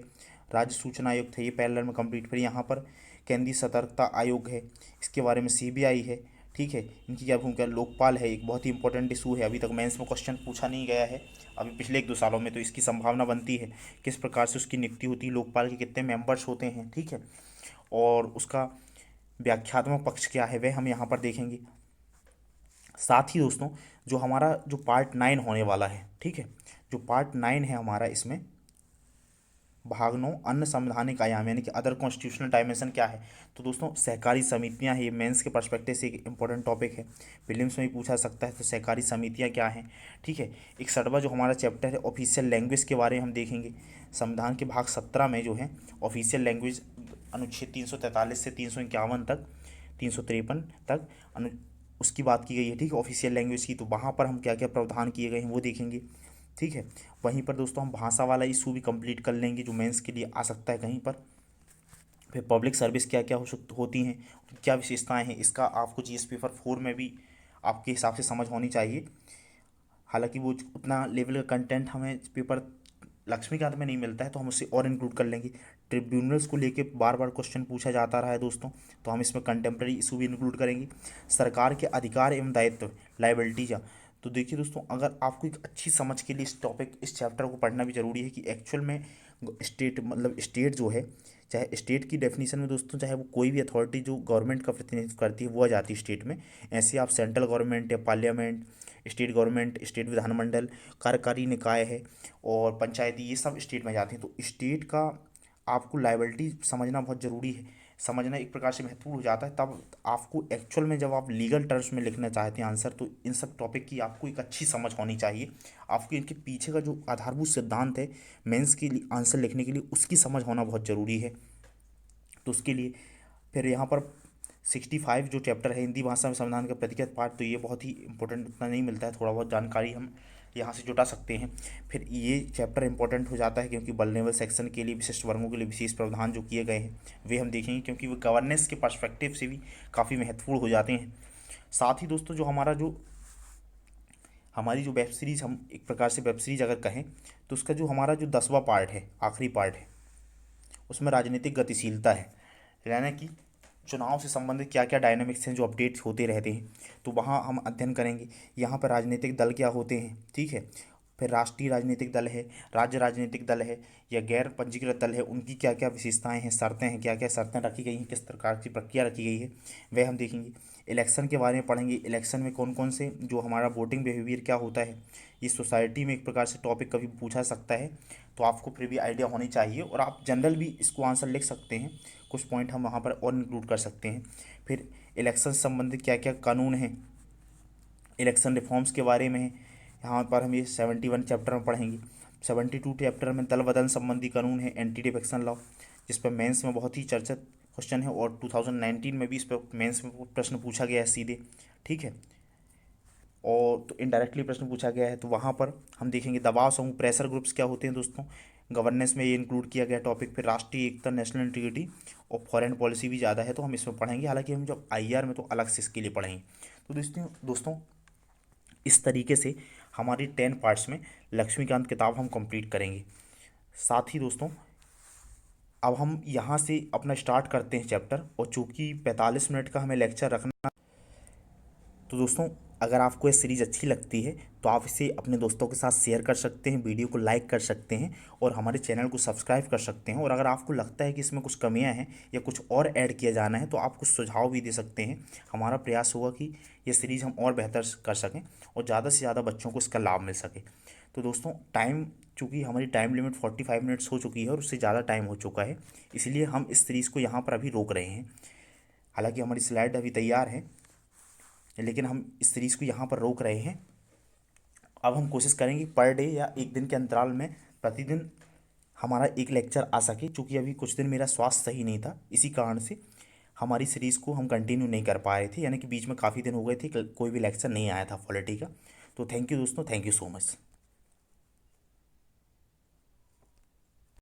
राज्य सूचना आयुक्त है, ये पैरेलल में कंप्लीट। फिर यहाँ पर केंद्रीय सतर्कता आयोग है, इसके बारे में सीबीआई है, ठीक है, इनकी क्या भूमिका। लोकपाल है, एक बहुत ही इंपॉर्टेंट इशू है, अभी तक मेंस में क्वेश्चन पूछा नहीं गया है अभी पिछले 1-2 सालों में, तो इसकी संभावना बनती है किस प्रकार से उसकी नियुक्ति होती है, लोकपाल के कितने मेंबर्स होते हैं, ठीक है, और उसका व्याख्यात्मक पक्ष क्या है वह हम यहाँ पर देखेंगे। साथ ही दोस्तों जो हमारा जो पार्ट 9 होने वाला है, ठीक है, जो पार्ट 9 है हमारा, इसमें भाग 9 अन्य संवैधानिक आयाम यानी कि अदर कॉन्स्टिट्यूशनल डायमेंशन क्या है। तो दोस्तों सहकारी समितियां हैं, ये मेंस के पर्सपेक्टिव से एक इंपॉर्टेंट टॉपिक है, प्रीलिम्स में भी पूछा सकता है। तो सहकारी समितियां क्या हैं, ठीक है। 61वां जो हमारा चैप्टर है ऑफिशियल लैंग्वेज के बारे में हम देखेंगे। संविधान के भाग 17 में जो है ऑफिशियल लैंग्वेज अनुच्छेद 343 से 351 तक, 353 तक उसकी बात की गई है, ठीक है, ऑफिशियल लैंग्वेज की। तो वहाँ पर हम क्या क्या प्रावधान किए गए हैं वो देखेंगे, ठीक है। वहीं पर दोस्तों हम भाषा वाला इशू भी कंप्लीट कर लेंगे जो मेंस के लिए आ सकता है कहीं पर। फिर पब्लिक सर्विस क्या क्या होती हैं, क्या विशेषताएं हैं, इसका आपको जीएस पेपर 4 में भी आपके हिसाब से समझ होनी चाहिए। हालांकि वो उतना लेवल का कंटेंट हमें पेपर लक्ष्मीकांत में नहीं मिलता है, तो हम उसे और इंक्लूड कर लेंगे। ट्रिब्यूनल्स को लेके बार बार क्वेश्चन पूछा जाता रहा है दोस्तों, तो हम इसमें कंटेम्प्रेरी इशू भी इंक्लूड करेंगे। सरकार के अधिकार एवं दायित्व, लाइबिलिटीज। तो देखिए दोस्तों, अगर आपको एक अच्छी समझ के लिए इस चैप्टर को पढ़ना भी जरूरी है कि एक्चुअल में स्टेट मतलब स्टेट जो है, चाहे स्टेट की डेफिनेशन में दोस्तों, चाहे वो कोई भी अथॉरिटी जो गवर्नमेंट का प्रतिनिधित्व करती है वो आ जाती है स्टेट में। ऐसे आप सेंट्रल गवर्नमेंट या पार्लियामेंट, स्टेट गवर्नमेंट, स्टेट विधानमंडल, कार्यकारी निकाय है और पंचायती, ये सब स्टेट में जाते हैं। तो स्टेट का आपको लायबिलिटी समझना बहुत ज़रूरी है, समझना एक प्रकार से महत्वपूर्ण हो जाता है। तब आपको एक्चुअल में जब आप लीगल टर्म्स में लिखना चाहते हैं आंसर, तो इन सब टॉपिक की आपको एक अच्छी समझ होनी चाहिए। आपको इनके पीछे का जो आधारभूत सिद्धांत है मेंस के लिए आंसर लिखने के लिए, उसकी समझ होना बहुत ज़रूरी है। तो उसके लिए फिर यहाँ पर 65 जो चैप्टर है हिंदी भाषा में संविधान का प्रतिगत पाठ, तो ये बहुत ही इंपॉर्टेंट, उतना नहीं मिलता है, थोड़ा बहुत जानकारी हम यहाँ से जुटा सकते हैं। फिर ये चैप्टर इंपॉर्टेंट हो जाता है क्योंकि वल्नरेबल सेक्शन के लिए, विशिष्ट वर्गों के लिए विशेष प्रावधान जो किए गए हैं वे हम देखेंगे, क्योंकि वो गवर्नेंस के पर्सपेक्टिव से भी काफ़ी महत्वपूर्ण हो जाते हैं। साथ ही दोस्तों, जो हमारी जो वेब सीरीज़, हम एक प्रकार से वेब सीरीज अगर कहें, तो उसका जो हमारा जो 10वां पार्ट है, आखिरी पार्ट है, उसमें राजनीतिक गतिशीलता है, यानी कि चुनाव से संबंधित क्या क्या डायनामिक्स हैं जो अपडेट होते रहते हैं, तो वहाँ हम अध्ययन करेंगे। यहाँ पर राजनीतिक दल क्या होते हैं, ठीक है। फिर राष्ट्रीय राजनीतिक दल है, राज्य राजनीतिक दल है या गैर पंजीकृत दल है, उनकी क्या क्या विशेषताएं हैं, शर्तें हैं, क्या क्या शर्तें रखी गई हैं, किस प्रकार की प्रक्रिया रखी गई है, वह हम देखेंगे। इलेक्शन के बारे में पढ़ेंगे, इलेक्शन में कौन कौन से जो हमारा वोटिंग बिहेवियर क्या होता है, ये सोसाइटी में एक प्रकार से टॉपिक कभी पूछा सकता है, तो आपको फिर भी आइडिया होनी चाहिए और आप जनरल भी इसको आंसर लिख सकते हैं। कुछ पॉइंट हम वहाँ पर और इंक्लूड कर सकते हैं। फिर इलेक्शन से संबंधित क्या क्या कानून हैं, इलेक्शन रिफॉर्म्स के बारे में है, यहाँ पर हम ये 71 चैप्टर में पढ़ेंगे। 72 चैप्टर में दल बदल संबंधी कानून है, एंटी डिफेक्शन लॉ, जिस पर मेंस में बहुत ही चर्चित क्वेश्चन है और 2019 में भी इस पर मेंस में प्रश्न पूछा गया है सीधे, ठीक है। और तो इनडायरेक्टली प्रश्न पूछा गया है, तो वहाँ पर हम देखेंगे दबाव समूह, प्रेशर ग्रुप्स क्या होते हैं दोस्तों, गवर्नेंस में ये इंक्लूड किया गया टॉपिक। फिर राष्ट्रीय एकता, नेशनल इंटीग्रिटी और फॉरेन पॉलिसी भी ज़्यादा है, तो हम इसमें पढ़ेंगे। हालांकि हम जब आईआर में तो अलग से इसके लिए पढ़ेंगे। तो दोस्तों इस तरीके से हमारी 10 पार्ट्स में लक्ष्मीकांत किताब हम कंप्लीट करेंगे। साथ ही दोस्तों, अब हम यहाँ से अपना स्टार्ट करते हैं चैप्टर, और चूँकि 45 मिनट का हमें लेक्चर रखना, तो दोस्तों अगर आपको ये सीरीज़ अच्छी लगती है तो आप इसे अपने दोस्तों के साथ शेयर कर सकते हैं, वीडियो को लाइक कर सकते हैं और हमारे चैनल को सब्सक्राइब कर सकते हैं। और अगर आपको लगता है कि इसमें कुछ कमियां हैं या कुछ और ऐड किया जाना है, तो आप कुछ सुझाव भी दे सकते हैं। हमारा प्रयास होगा कि ये सीरीज़ हम और बेहतर कर सकें और ज़्यादा से ज़्यादा बच्चों को इसका लाभ मिल सके। तो दोस्तों चूँकि हमारी टाइम लिमिट 45 मिनट्स हो चुकी है और उससे ज़्यादा टाइम हो चुका है, इसलिए हम इस सीरीज़ को यहाँ पर अभी रोक रहे हैं। हालाँकि हमारी स्लाइड अभी तैयार है, लेकिन हम इस सीरीज़ को यहाँ पर रोक रहे हैं। अब हम कोशिश करेंगे पर डे या एक दिन के अंतराल में प्रतिदिन हमारा एक लेक्चर आ सके। चूँकि अभी कुछ दिन मेरा स्वास्थ्य सही नहीं था, इसी कारण से हमारी सीरीज़ को हम कंटिन्यू नहीं कर पा रहे थे, यानी कि बीच में काफ़ी दिन हो गए थे कोई भी लेक्चर नहीं आया था पॉलिटी का। तो थैंक यू दोस्तों, थैंक यू सो मच।